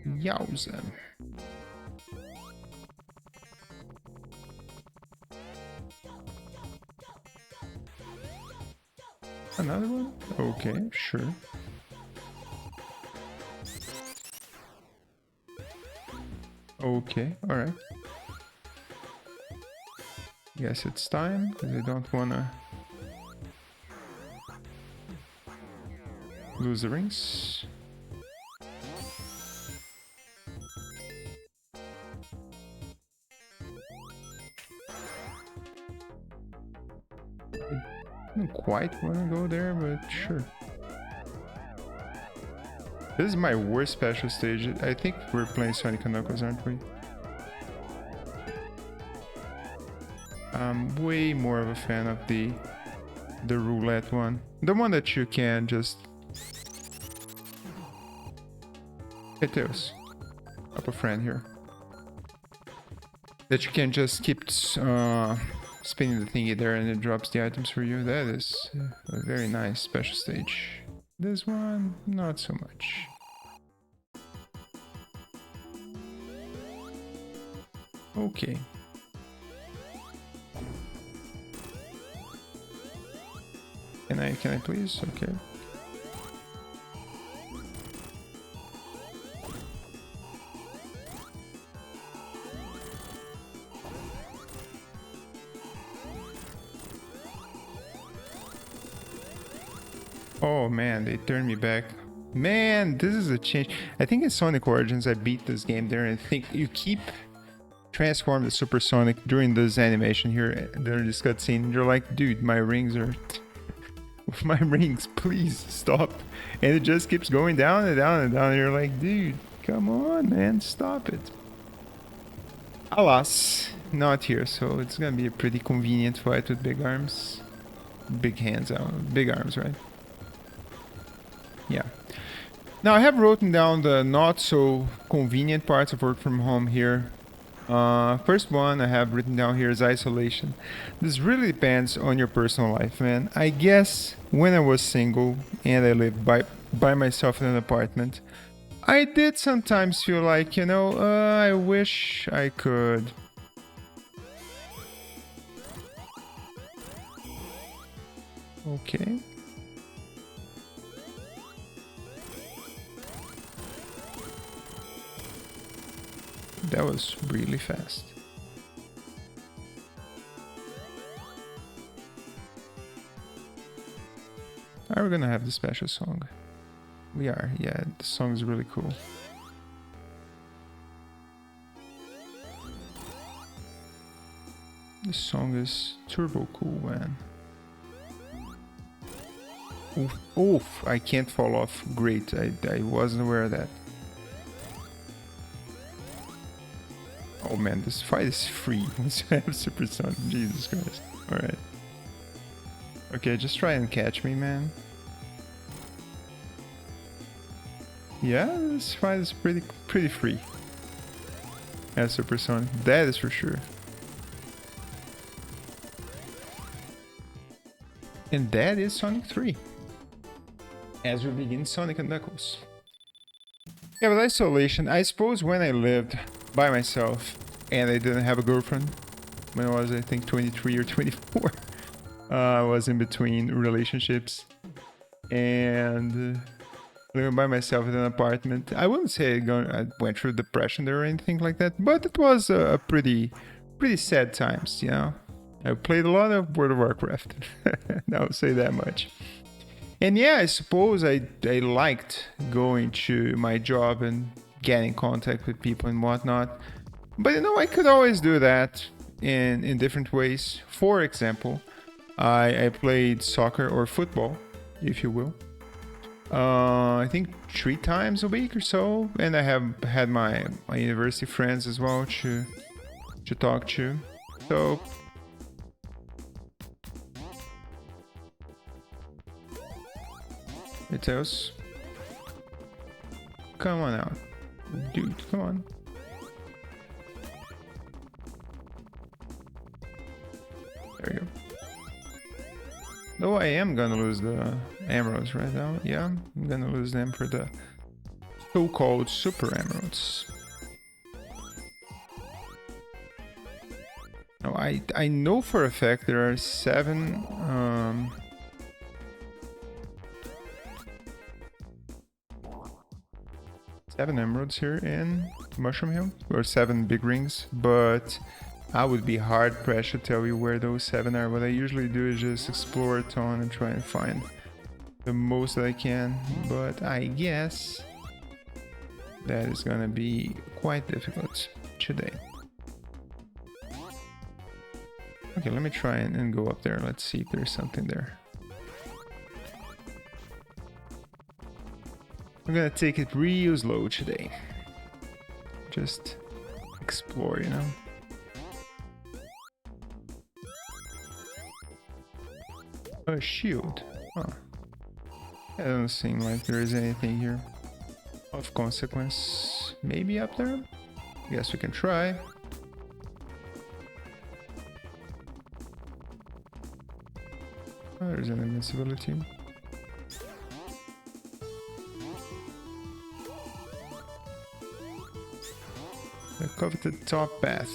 Yowza. Another one? Okay, sure. Okay, alright. Guess it's time, because I don't wanna lose the rings. I don't quite want to go there, but sure. This is my worst special stage. I think we're playing Sonic and Knuckles, aren't we? I'm way more of a fan of the roulette one. The one that you can just... It is. Up a friend here. That you can just keep spinning the thingy there and it drops the items for you. That is a very nice special stage. This one, not so much. Okay. Can I please? Okay. Oh man, they turned me back. Man, this is a change. I think in Sonic Origins I beat this game there, and I think you keep transform the Supersonic during this animation here, during this cutscene, and you're like, dude, my rings are with my rings. Please stop. And it just keeps going down and down and down. And you're like, dude, come on, man, stop it. Alas, not here. So it's gonna be a pretty convenient fight with big arms. Big hands out. Big arms, right? Yeah. Now I have written down the not so convenient parts of work from home here. First one I have written down here is isolation. This really depends on your personal life, man. I guess when I was single and I lived by myself in an apartment, I did sometimes feel like, you know, I wish I could. Okay. That was really fast. Are we gonna have the special song? We are, yeah, the song is really cool. This song is turbo cool, man. Oof, oof, I can't fall off. Great, I wasn't aware of that. Oh man, this fight is free once you have Supersonic. Jesus Christ. Alright. Okay, just try and catch me, man. Yeah, this fight is pretty free. As Supersonic. That is for sure. And that is Sonic 3. As we begin Sonic and Knuckles. Yeah, with isolation, I suppose when I lived by myself and I didn't have a girlfriend, when I was, I think, 23 or 24, I was in between relationships and living by myself in an apartment. I wouldn't say I went through depression there or anything like that, but it was a pretty sad times, you know. I played a lot of World of Warcraft. I would say that much. And yeah, I suppose I liked going to my job and getting in contact with people and whatnot. But you know, I could always do that in different ways. For example, I played soccer or football, if you will. I think 3 times a week or so. And I have had my university friends as well to talk to. So Mateos, come on out. Dude, come on. There you go. Though I am gonna lose the emeralds right now. Yeah, I'm gonna lose them for the so-called super emeralds. Now, I know for a fact there are 7 emeralds here in Mushroom Hill, or 7 big rings, but I would be hard pressed to tell you where those 7 are. What I usually do is just explore a ton and try and find the most that I can, but I guess that is gonna be quite difficult today. Okay, let me try and go up there. Let's see if there's something there. I'm gonna take it real slow today. Just explore, you know? A shield. Huh. It doesn't seem like there is anything here of consequence. Maybe up there? Guess we can try. Oh, there's an invincibility. The coveted top path.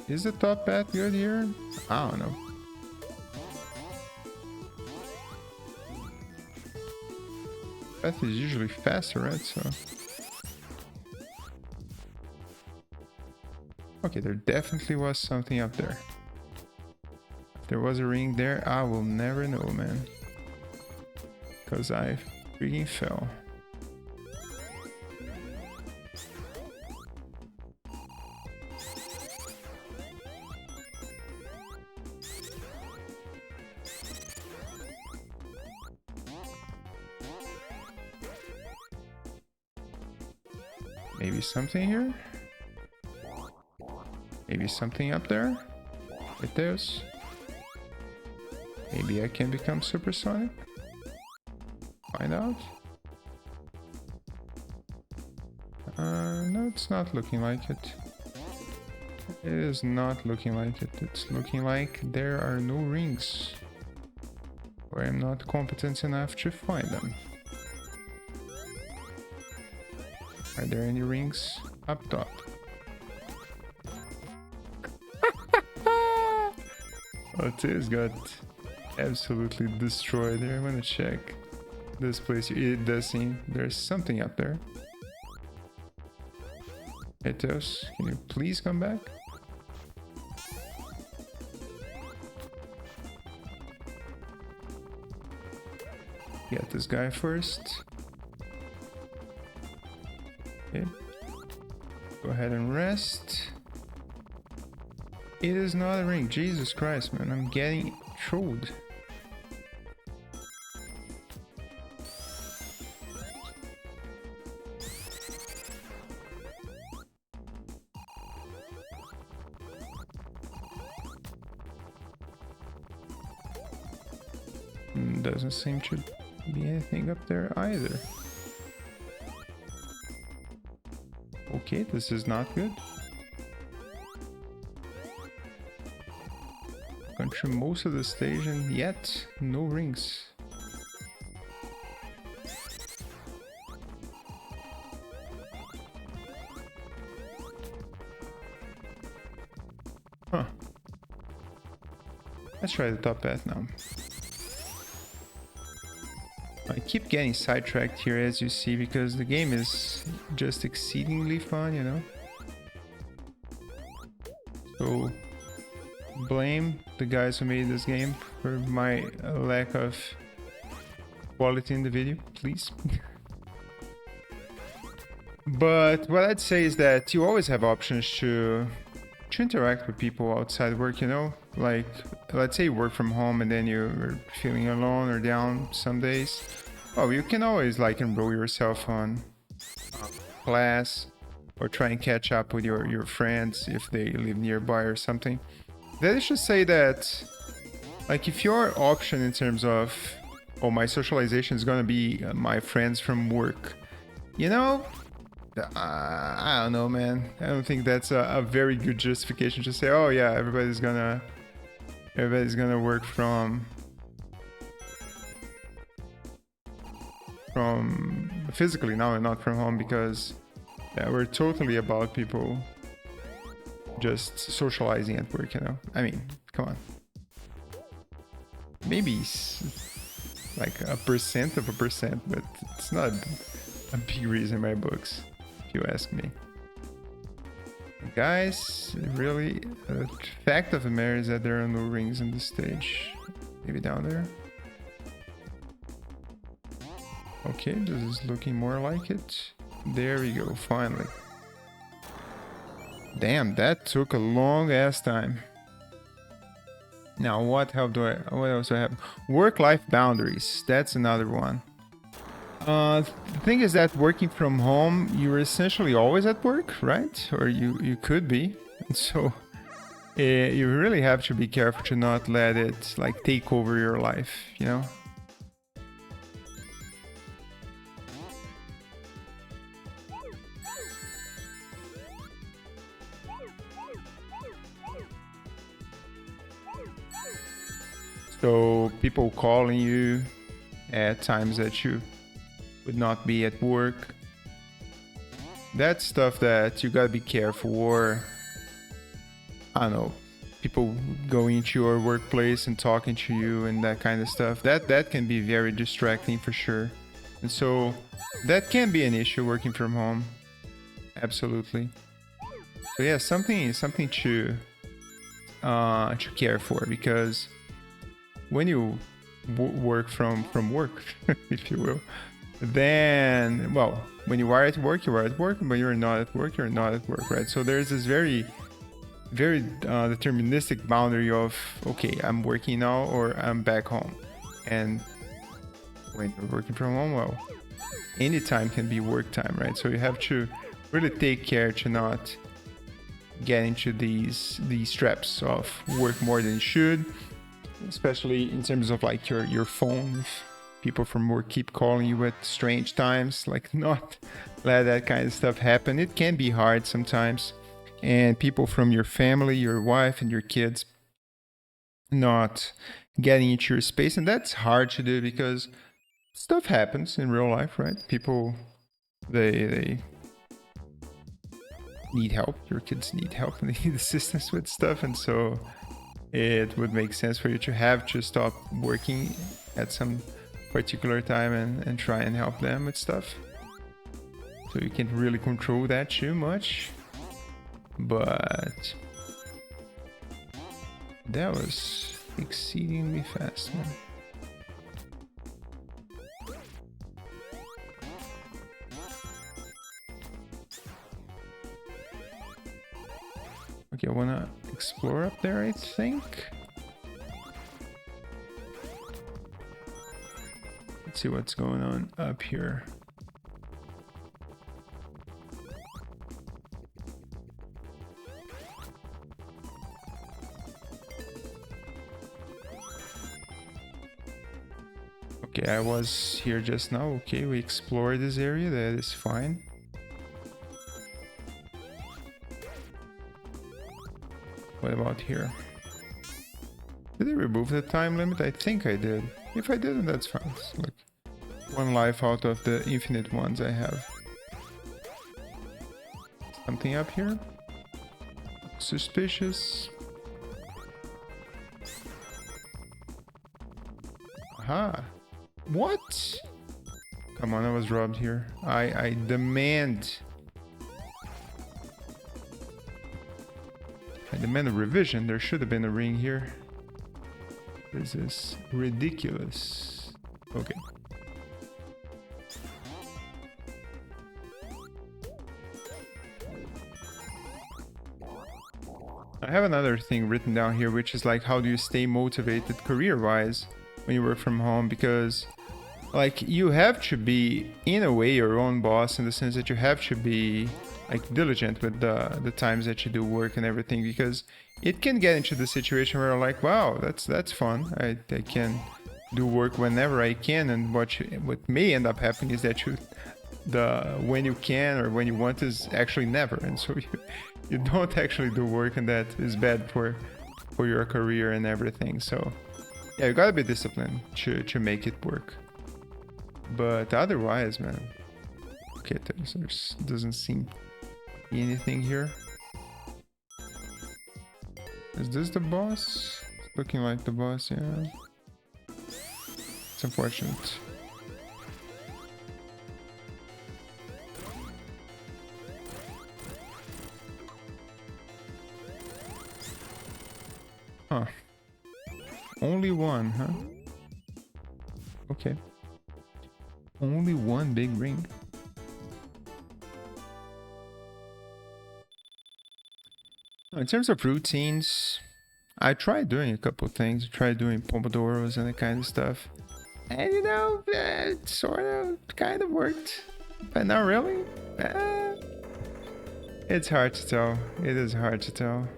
Is the top path good here? I don't know. Path is usually faster, right? So. Okay, there definitely was something up there. If there was a ring there, I will never know, man. Because I freaking fell. Maybe something here? Maybe something up there? With those? Maybe I can become supersonic? Find out? No, it's not looking like it. It is not looking like it. It's looking like there are no rings. Or I'm not competent enough to find them. Are there any rings up top? Otis got absolutely destroyed there. I'm gonna check this place. It does seem there's something up there. Etos, can you please come back? Get this guy first. Okay. Go ahead and rest. It is not a ring. Jesus Christ, man. I'm getting trolled. Doesn't seem to be anything up there either. Okay, this is not good. Gone through most of the stage and yet no rings. Huh. Let's try the top path now. I keep getting sidetracked here, as you see, because the game is just exceedingly fun, you know? So, blame the guys who made this game for my lack of quality in the video, please. But what I'd say is that you always have options to interact with people outside work, you know? Like, let's say you work from home and then you're feeling alone or down some days. Oh, you can always like enroll yourself on class or try and catch up with your friends if they live nearby or something. That is to say that, like, if your option in terms of, oh, my socialization is gonna be my friends from work, you know, I don't know, man. I don't think that's a very good justification to say, oh yeah, everybody's gonna work from physically now and not from home, because yeah, we're totally about people just socializing at work, you know? I mean, come on. Maybe like a percent of a percent, but it's not a big reason in my books, if you ask me. Guys, really, the fact of the matter is that there are no rings in this stage. Maybe down there. Okay, this is looking more like it. There we go, finally. Damn, that took a long ass time. Now, what else do I have? Work-life boundaries, that's another one. The thing is that working from home, you're essentially always at work, right? Or you could be. And so you really have to be careful to not let it like take over your life, you know? So people calling you at times that you would not be at work. That's stuff that you gotta be careful. Or I don't know, people going into your workplace and talking to you and that kind of stuff. That can be very distracting for sure. And so that can be an issue working from home. Absolutely. So yeah, something to care for, because when you work from work, if you will, then, well, when you are at work, you are at work, but you're not at work, you're not at work, right? So there's this very deterministic boundary of, okay, I'm working now or I'm back home. And when you're working from home, well, any time can be work time, right? So you have to really take care to not get into these traps of work more than you should, especially in terms of like your phone. If people from work keep calling you at strange times, like not let that kind of stuff happen. It can be hard sometimes. And people from your family, your wife and your kids not getting into your space, and that's hard to do because stuff happens in real life, right? People they need help. Your kids need help and they need assistance with stuff, and so it would make sense for you to have to stop working at some particular time and try and help them with stuff. So you can't really control that too much. But that was exceedingly fast, man. Okay, I wanna explore up there, I think. Let's see what's going on up here. Okay, I was here just now. Okay, we explored this area. That is fine. What about here? Did I remove the time limit? I think I did. If I didn't, that's fine. It's like one life out of the infinite ones I have. Something up here? Suspicious. Aha. What? Come on, I was robbed here. I demand... I demand a revision. There should have been a ring here. This is ridiculous. Okay. I have another thing written down here, which is like, how do you stay motivated career-wise when you work from home? Because like you have to be in a way your own boss, in the sense that you have to be like diligent with the times that you do work and everything, because it can get into the situation where like, wow, that's fun. I can do work whenever I can, and what may end up happening is that when you can or when you want is actually never, and so you don't actually do work, and that is bad for your career and everything. So yeah, you gotta be disciplined to make it work. But otherwise, man, okay, there doesn't seem to be anything here. Is this the boss? It's looking like the boss, yeah. It's unfortunate. Huh. Only one, huh? Okay. Only one big ring. In terms of routines, I tried doing a couple of things. I tried doing Pomodoros and that kind of stuff. And you know, it sort of kind of worked. But not really. It's hard to tell. It is hard to tell.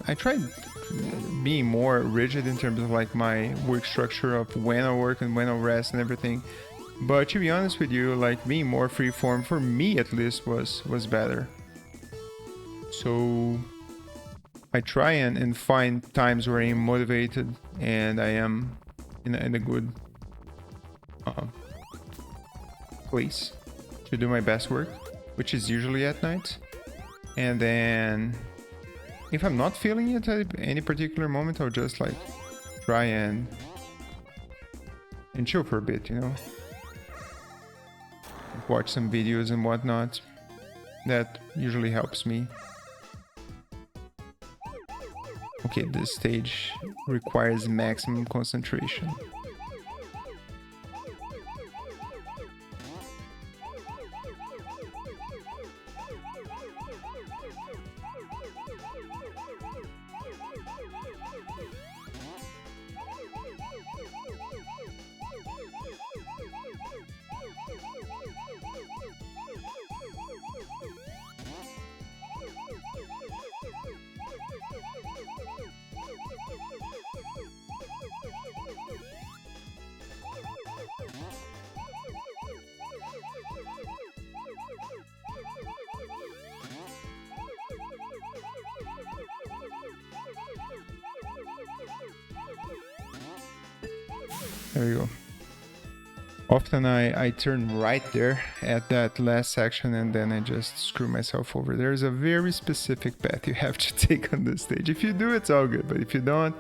I tried being more rigid in terms of like my work structure of when I work and when I rest and everything. But to be honest with you, like being more freeform for me at least was better. So I try and find times where I'm motivated and I am in a good place to do my best work, which is usually at night. And then if I'm not feeling it at any particular moment, I'll just like try and chill for a bit, you know, watch some videos and whatnot. That usually helps me. Okay, this stage requires maximum concentration. There you go. Often I turn right there at that last section and then I just screw myself over. There's a very specific path you have to take on this stage. If you do, it's all good. But if you don't,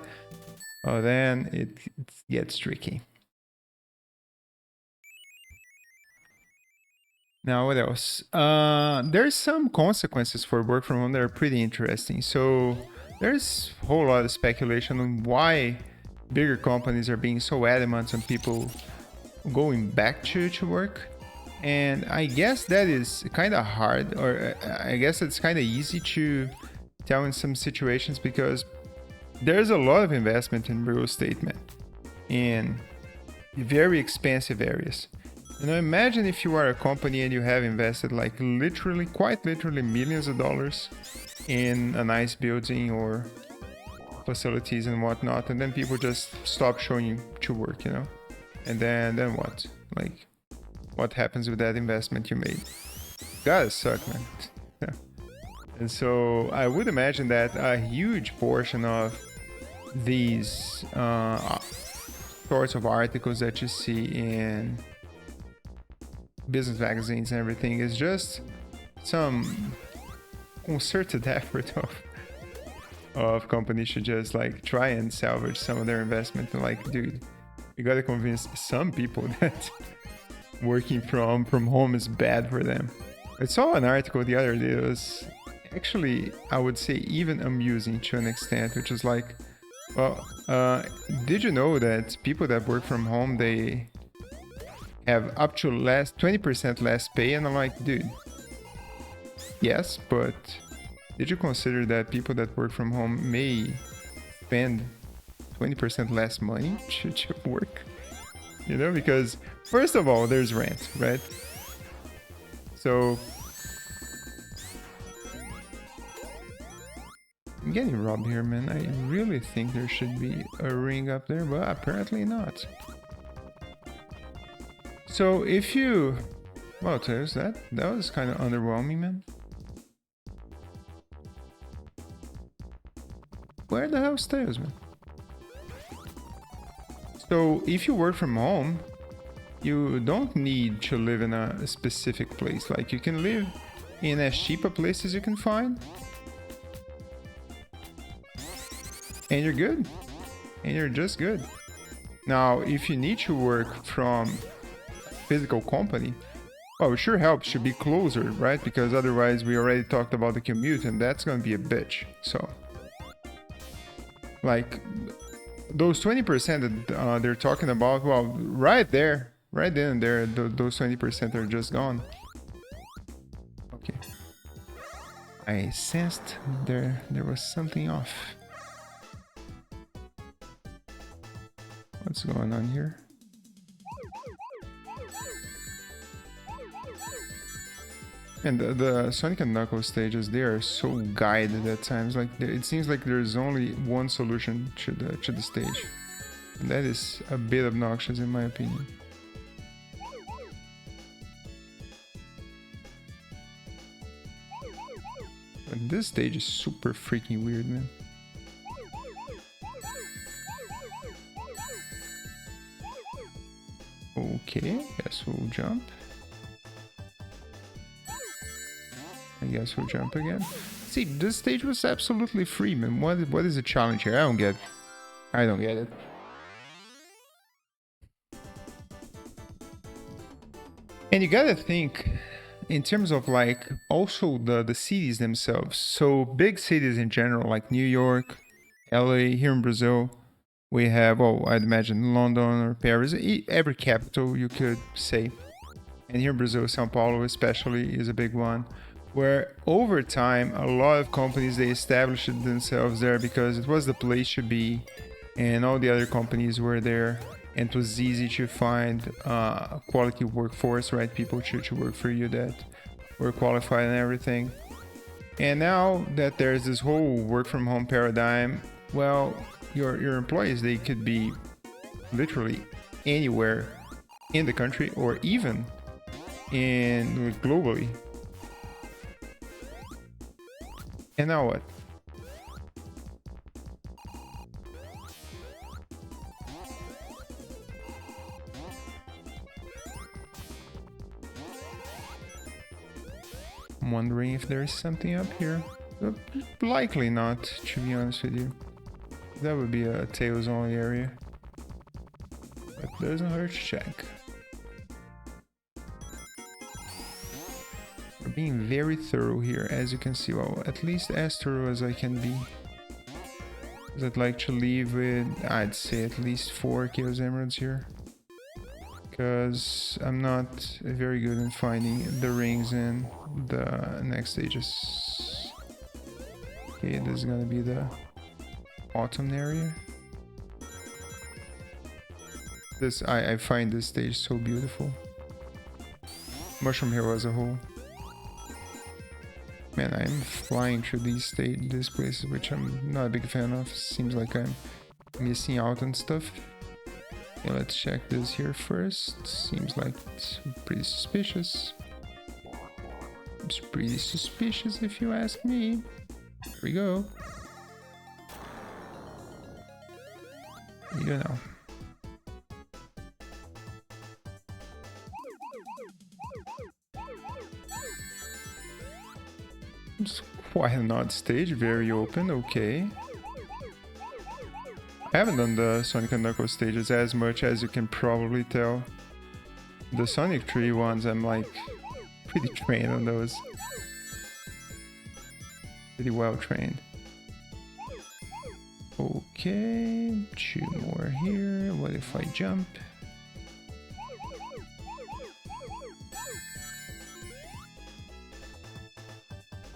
oh, then it gets tricky. Now, what else? There's some consequences for work from home that are pretty interesting. So there's a whole lot of speculation on why bigger companies are being so adamant on people going back to work. And I guess that is kind of hard, or I guess it's kind of easy to tell in some situations because there's a lot of investment in real estate, man, in very expensive areas. You know, imagine if you are a company and you have invested like literally, quite literally millions of dollars in a nice building or facilities and whatnot, and then people just stop showing you to work, you know? And then what? Like, what happens with that investment you made? Gotta suck, man. Yeah. And so I would imagine that a huge portion of these sorts of articles that you see in business magazines and everything is just some concerted effort of companies to just like try and salvage some of their investment. And like, dude, you gotta convince some people that working from home is bad for them. I saw an article the other day that was actually, I would say, even amusing to an extent, which is like, well, did you know that people that work from home, they have up to 20% less pay? And I'm like, dude, yes, but did you consider that people that work from home may spend 20% less money to work? You know, because first of all, there's rent, right? So I'm getting robbed here, man. I really think there should be a ring up there, but apparently not. So if you... Well, Tails, that was kind of underwhelming, man. Where the hell's Tails, man? So if you work from home, you don't need to live in a specific place. Like, you can live in as cheap a place as you can find. And you're good. And you're just good. Now, if you need to work from a physical company, well, it sure helps to be closer, right? Because otherwise, we already talked about the commute, and that's going to be a bitch. So, like, those 20% that they're talking about, well, right there, right then and there, those 20% are just gone. Okay. I sensed there was something off. What's going on here? And the Sonic and Knuckles stages, they are so guided at times. Like, it seems like there's only one solution to the stage. And that is a bit obnoxious in my opinion. And this stage is super freaking weird, man. Okay, guess we'll jump. I guess we'll jump again. See, this stage was absolutely free, man. What is the challenge here? I don't get it. And you gotta think in terms of like also the cities themselves. So big cities in general, like New York, LA, here in Brazil, we have, well, I'd imagine London or Paris, every capital you could say. And here in Brazil, São Paulo especially is a big one, where over time, a lot of companies, they established themselves there because it was the place to be, and all the other companies were there, and it was easy to find a quality workforce, right? People to work for you that were qualified and everything. And now that there's this whole work from home paradigm, well, your employees, they could be literally anywhere in the country or even in globally. And now what? I'm wondering if there's something up here. Likely not, to be honest with you. That would be a Tails only area. But doesn't hurt to check. We're being very thorough here, as you can see. Well, at least as thorough as I can be. I'd like to leave with, I'd say, at least 4 Chaos Emeralds here. Because I'm not very good in finding the rings in the next stages. Okay, this is gonna be the autumn area. I find this stage so beautiful. Mushroom Hill as a whole. Man, I'm flying through these places, which I'm not a big fan of. Seems like I'm missing out on stuff. Okay, let's check this here first. Seems like it's pretty suspicious. It's pretty suspicious if you ask me. Here we go. You know. It's quite an odd stage, very open, okay. I haven't done the Sonic and Knuckles stages as much as you can probably tell. The Sonic 3 ones, I'm like pretty trained on those. Pretty well trained. Okay, 2 more here. What if I jump?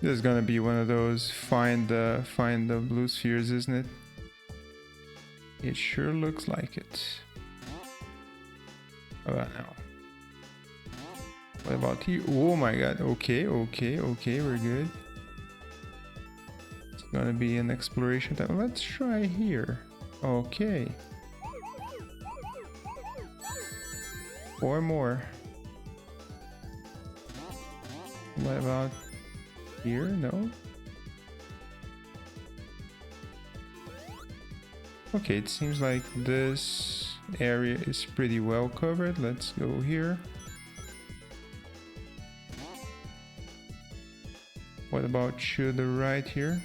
This is gonna be one of those find the blue spheres, isn't it? It sure looks like it. How about now? What about here? Oh my god, okay, we're good. It's gonna be an exploration time. Let's try here. Okay. 4 more. What about here? No? Okay, it seems like this area is pretty well covered. Let's go here. What about to the right here?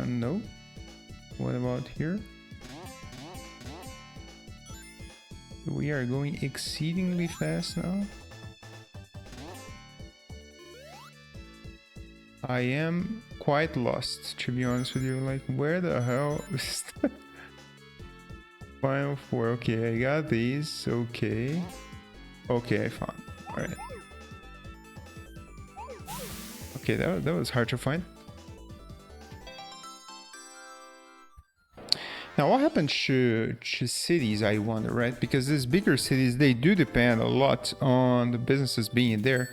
No. What about here? We are going exceedingly fast now. I am quite lost, to be honest with you. Like, where the hell is the final 4? Okay, I got these. Okay. Okay, I found. Alright. Okay, that was hard to find. Now, what happens to cities, I wonder, right? Because these bigger cities, they do depend a lot on the businesses being there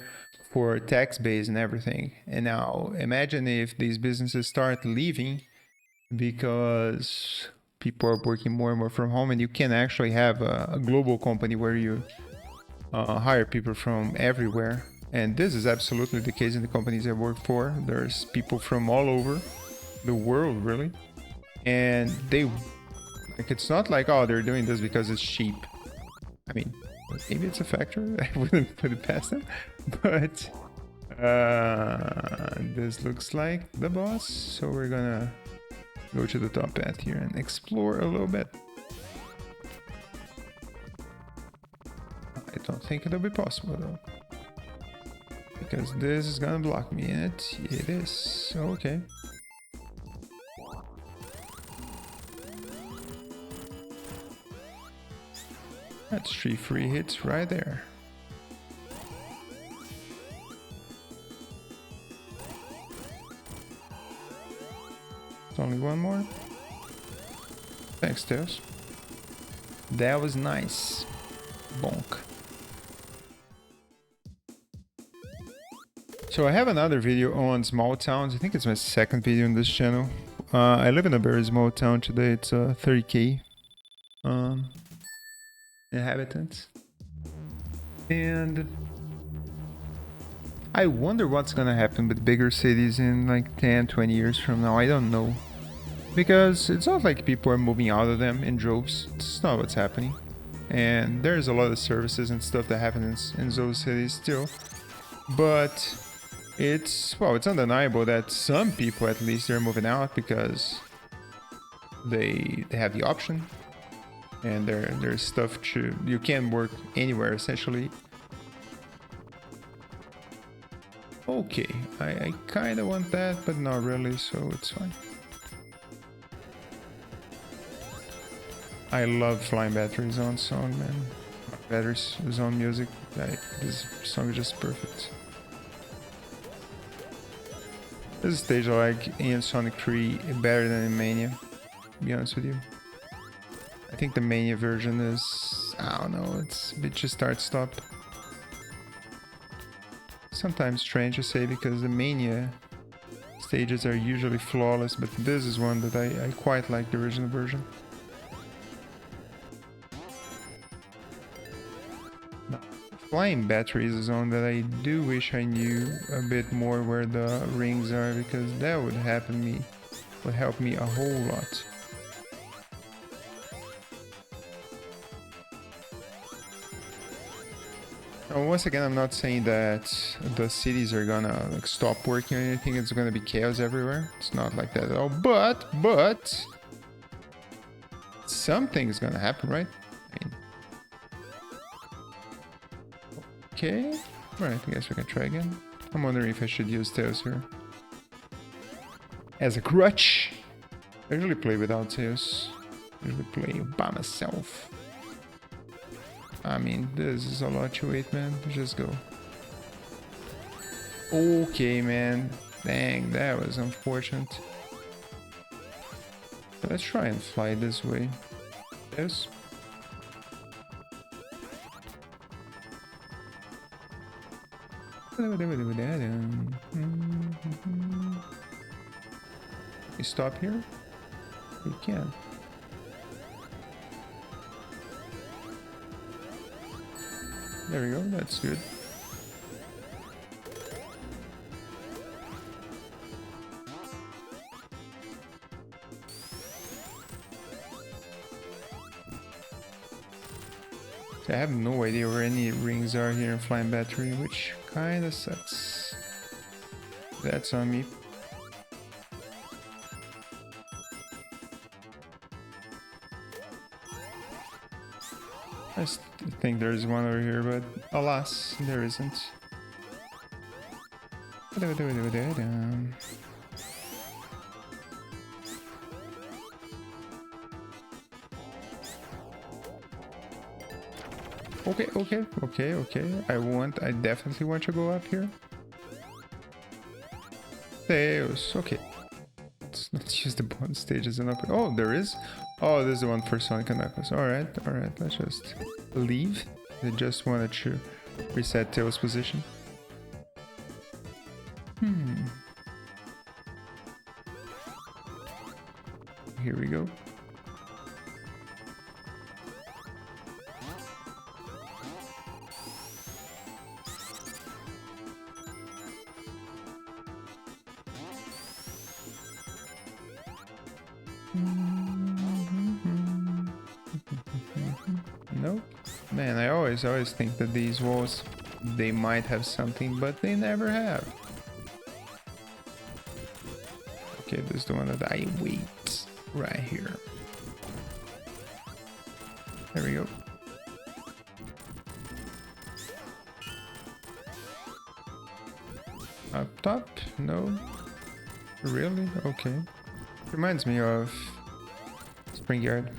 for tax base and everything. And now imagine if these businesses start leaving because people are working more and more from home, and you can actually have a global company where you hire people from everywhere. And this is absolutely the case in the companies I work for. There's people from all over the world, really. And they, like, it's not like, oh, they're doing this because it's cheap. I mean, maybe it's a factor. I wouldn't put it past them. But this looks like the boss. So we're gonna go to the top path here and explore a little bit. I don't think it'll be possible though, because this is gonna block me in it. It is. Okay. That's 3 free hits right there. It's only 1 more. Thanks, Tails. That was nice. Bonk. So I have another video on small towns. I think it's my 2nd video on this channel. I live in a very small town today. It's 30k inhabitants. And I wonder what's gonna happen with bigger cities in like 10-20 years from now. I don't know. Because it's not like people are moving out of them in droves. It's not what's happening. And there's a lot of services and stuff that happens in those cities still. But it's, well, it's undeniable that some people at least they're moving out because they have the option, and there's stuff to, you can work anywhere essentially. Okay, I kind of want that, but not really, so it's fine. I love Flying Battery Zone song, man. Battery Zone music. This song is just perfect. This stage I like in Sonic 3 better than in Mania, to be honest with you. I think the Mania version is, I don't know, it's a bit just start-stop. Sometimes strange to say because the Mania stages are usually flawless, but this is one that I quite like the original version. Flying Battery is a zone that I do wish I knew a bit more where the rings are, because that would help me a whole lot. Now, once again, I'm not saying that the cities are gonna like stop working or anything. It's gonna be chaos everywhere. It's not like that at all. But something's gonna happen, right? I mean, okay. Right, I guess we can try again. I'm wondering if I should use Tails here as a crutch. I usually play without Tails. I usually play by myself. I mean, this is a lot to wait, man. Just go. Okay, man. Dang, that was unfortunate. But let's try and fly this way. Yes. You stop here? You can. There we go, that's good. I have no idea where any rings are here in Flying Battery, which kinda sucks. That's on me. I think there's one over here, but alas, there isn't. Okay. I definitely want to go up here. Theos, okay. Let's use the bonus stage as an upgrade. Oh, there is? Oh, there's the one for Sonic and Knuckles. Alright, let's just leave. I just wanted to reset Tails' position. Here we go. Nope. Man, I always think that these walls, they might have something, but they never have. Okay, this is the one that I wait right here. There we go. Up top? No. Really? Okay. Reminds me of Spring Yard.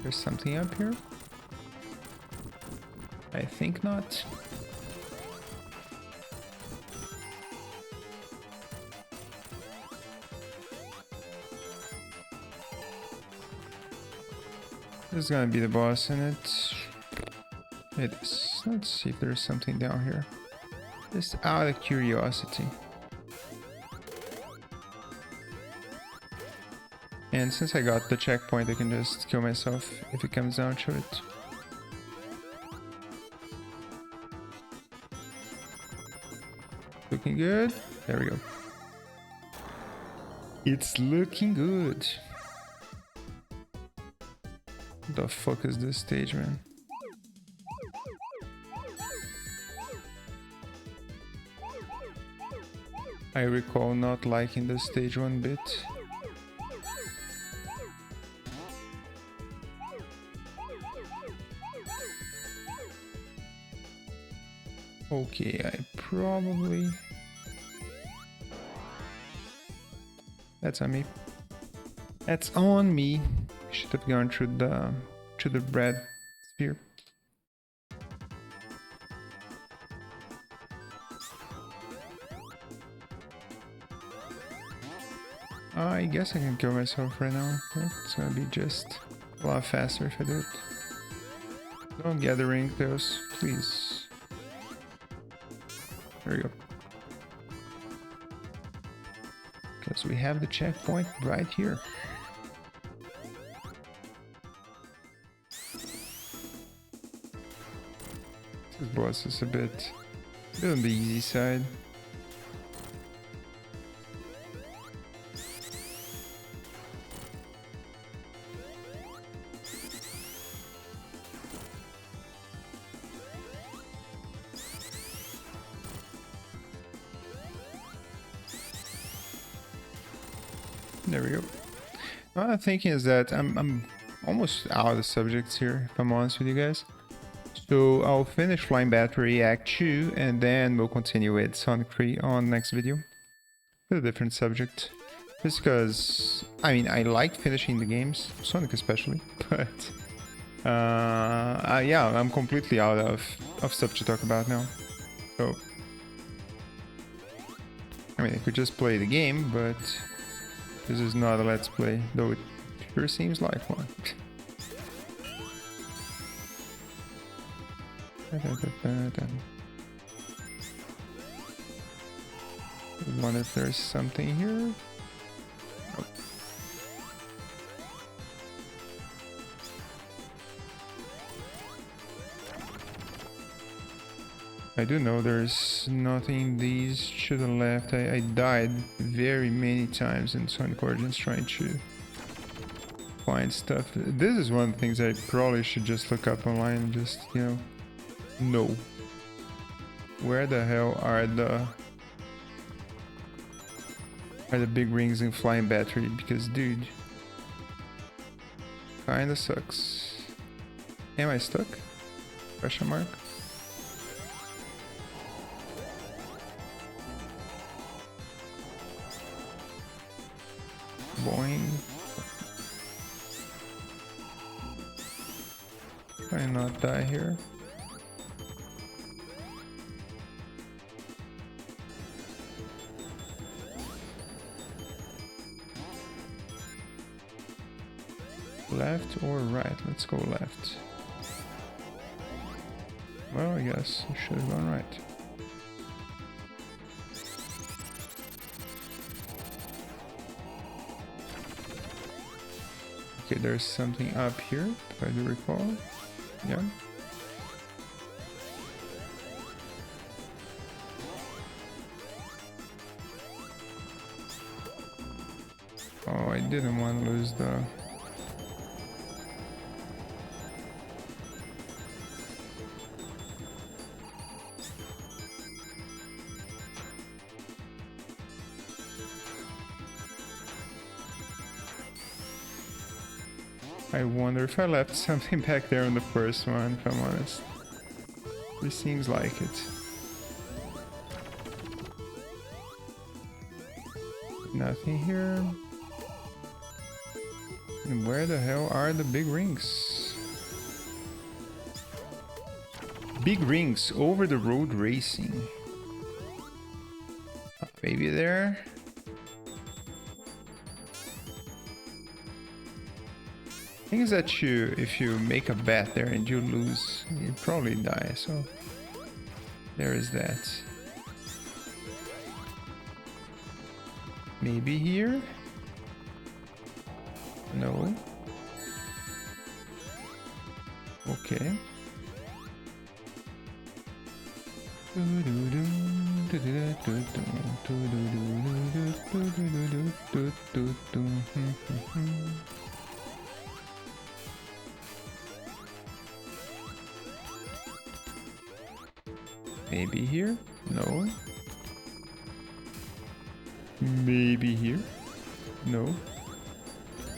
There's something up here? I think not. This is gonna be the boss, and it is. Let's see if there's something down here. Just out of curiosity. And since I got the checkpoint, I can just kill myself if it comes down to it. Looking good. There we go. It's looking good. The fuck is this stage, man? I recall not liking this stage one bit. Okay, I probably... That's on me. That's on me. Should have gone through the bread sphere. I guess I can kill myself right now. It's gonna be just a lot faster if I do it. Don't gather ring those, please. There we go. Because we have the checkpoint right here. This boss is a bit on the easy side. There we go. What I'm thinking is that I'm almost out of subjects here, if I'm honest with you guys. So I'll finish Flying Battery Act 2 and then we'll continue with Sonic 3 on the next video. With a different subject. Just because, I mean, I like finishing the games, Sonic especially, but yeah, I'm completely out of stuff to talk about now. So, I mean, I could just play the game, but this is not a let's play, though it sure seems like one. I wonder if there's something here. Oh. I do know there's nothing these to the left. I died very many times in Sonic Origins trying to find stuff. This is one of the things I probably should just look up online and just, you know where the hell are the big rings in Flying Battery, because dude, kinda sucks. Am I stuck? Question mark. Boing. Try not die here. Left or right? Let's go left. Well, I guess I should have gone right. Okay, there's something up here, if I do recall. Yeah. Oh, I didn't want to lose the... I wonder if I left something back there on the first one, if I'm honest. This seems like it. Nothing here. And where the hell are the big rings? Big rings over the road racing. Maybe there. The thing is that if you make a bet there and you lose, you probably die, so there is that. Maybe here? No. Okay. Maybe here? No. Maybe here? No.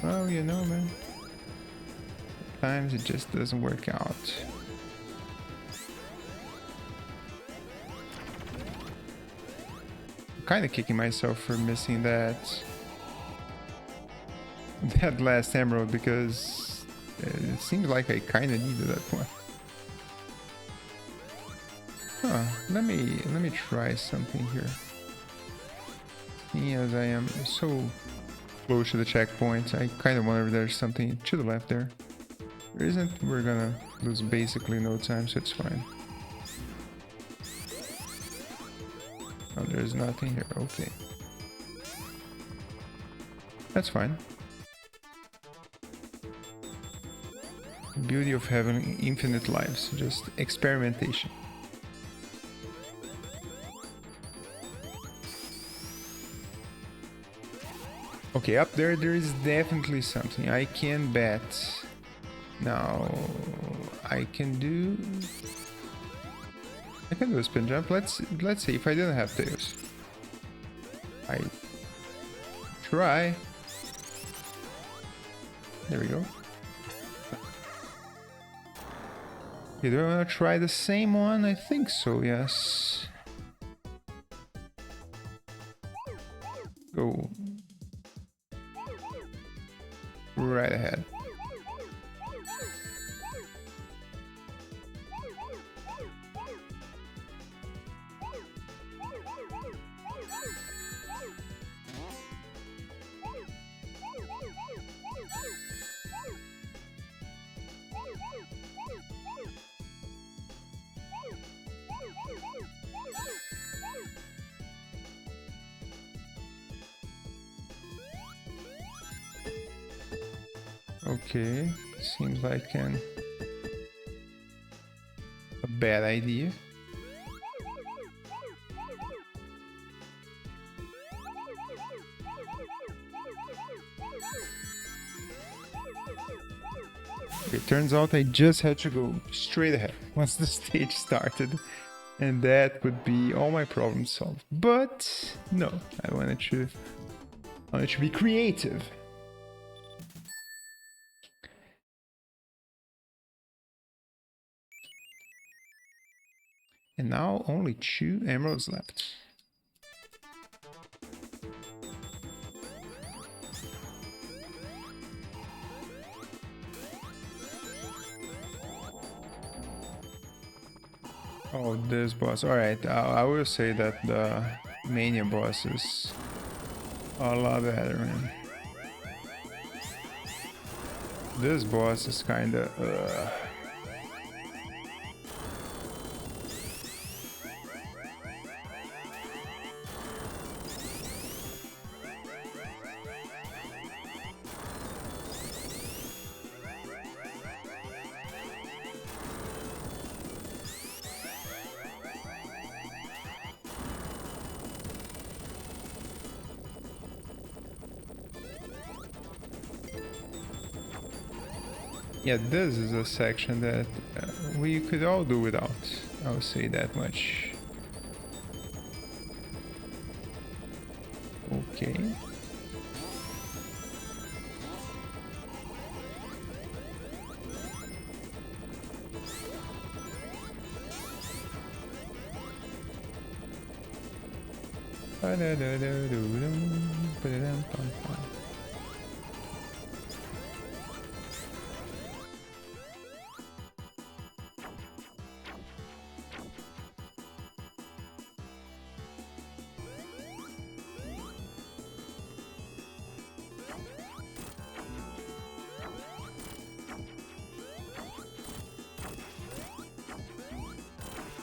Well, you know, man. Sometimes it just doesn't work out. I'm kind of kicking myself for missing that last emerald, because it seems like I kind of needed that one. Huh, let me try something here. Seeing as I am so close to the checkpoint, I kind of wonder if there's something to the left there. If there isn't, we're gonna lose basically no time, so it's fine. Oh, there's nothing here. Okay. That's fine. The beauty of having infinite lives, just experimentation. Okay, up there is definitely something. I can bet. Now I can do a spin jump. Let's see if I didn't have tails. I try. There we go. Okay, do I want to try the same one? I think so, yes. Go right ahead. Okay, seems like a bad idea. It turns out I just had to go straight ahead once the stage started, and that would be all my problems solved. But no, I wanted to be creative. And now only 2 emeralds left. Oh, this boss. Alright, I will say that the Mania boss is a lot better, man. This boss is kinda... Yeah, this is a section that we could all do without. I'll say that much. Okay.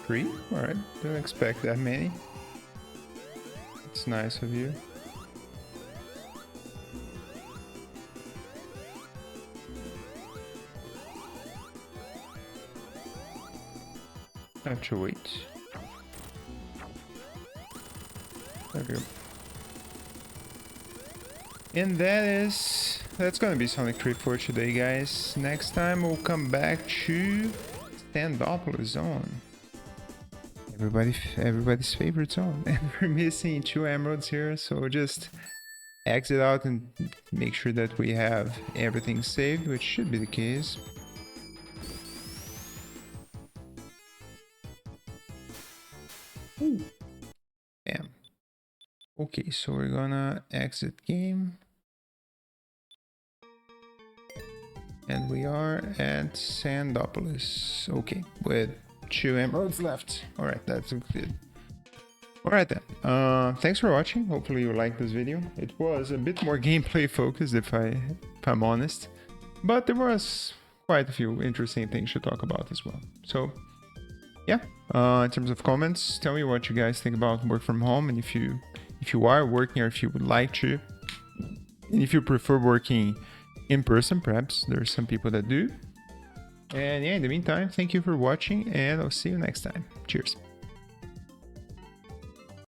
Three? Alright, don't expect that many. It's nice of you. Have to wait. Okay. And that's gonna be Sonic 3 for today, guys. Next time we'll come back to Standopolis Zone. everybody's favorite zone. And we're missing 2 emeralds here, so just exit out and make sure that we have everything saved, which should be the case. Ooh. Bam. Okay, so we're gonna exit game. And we are at Sandopolis. Okay, with 2 emeralds left. Alright, that's good. Alright then, thanks for watching. Hopefully you liked this video. It was a bit more gameplay focused if I'm honest. But there was quite a few interesting things to talk about as well. So yeah, in terms of comments, tell me what you guys think about work from home, and if you are working or if you would like to. And if you prefer working in person, perhaps there's some people that do. And yeah, in the meantime, thank you for watching, and I'll see you next time. Cheers.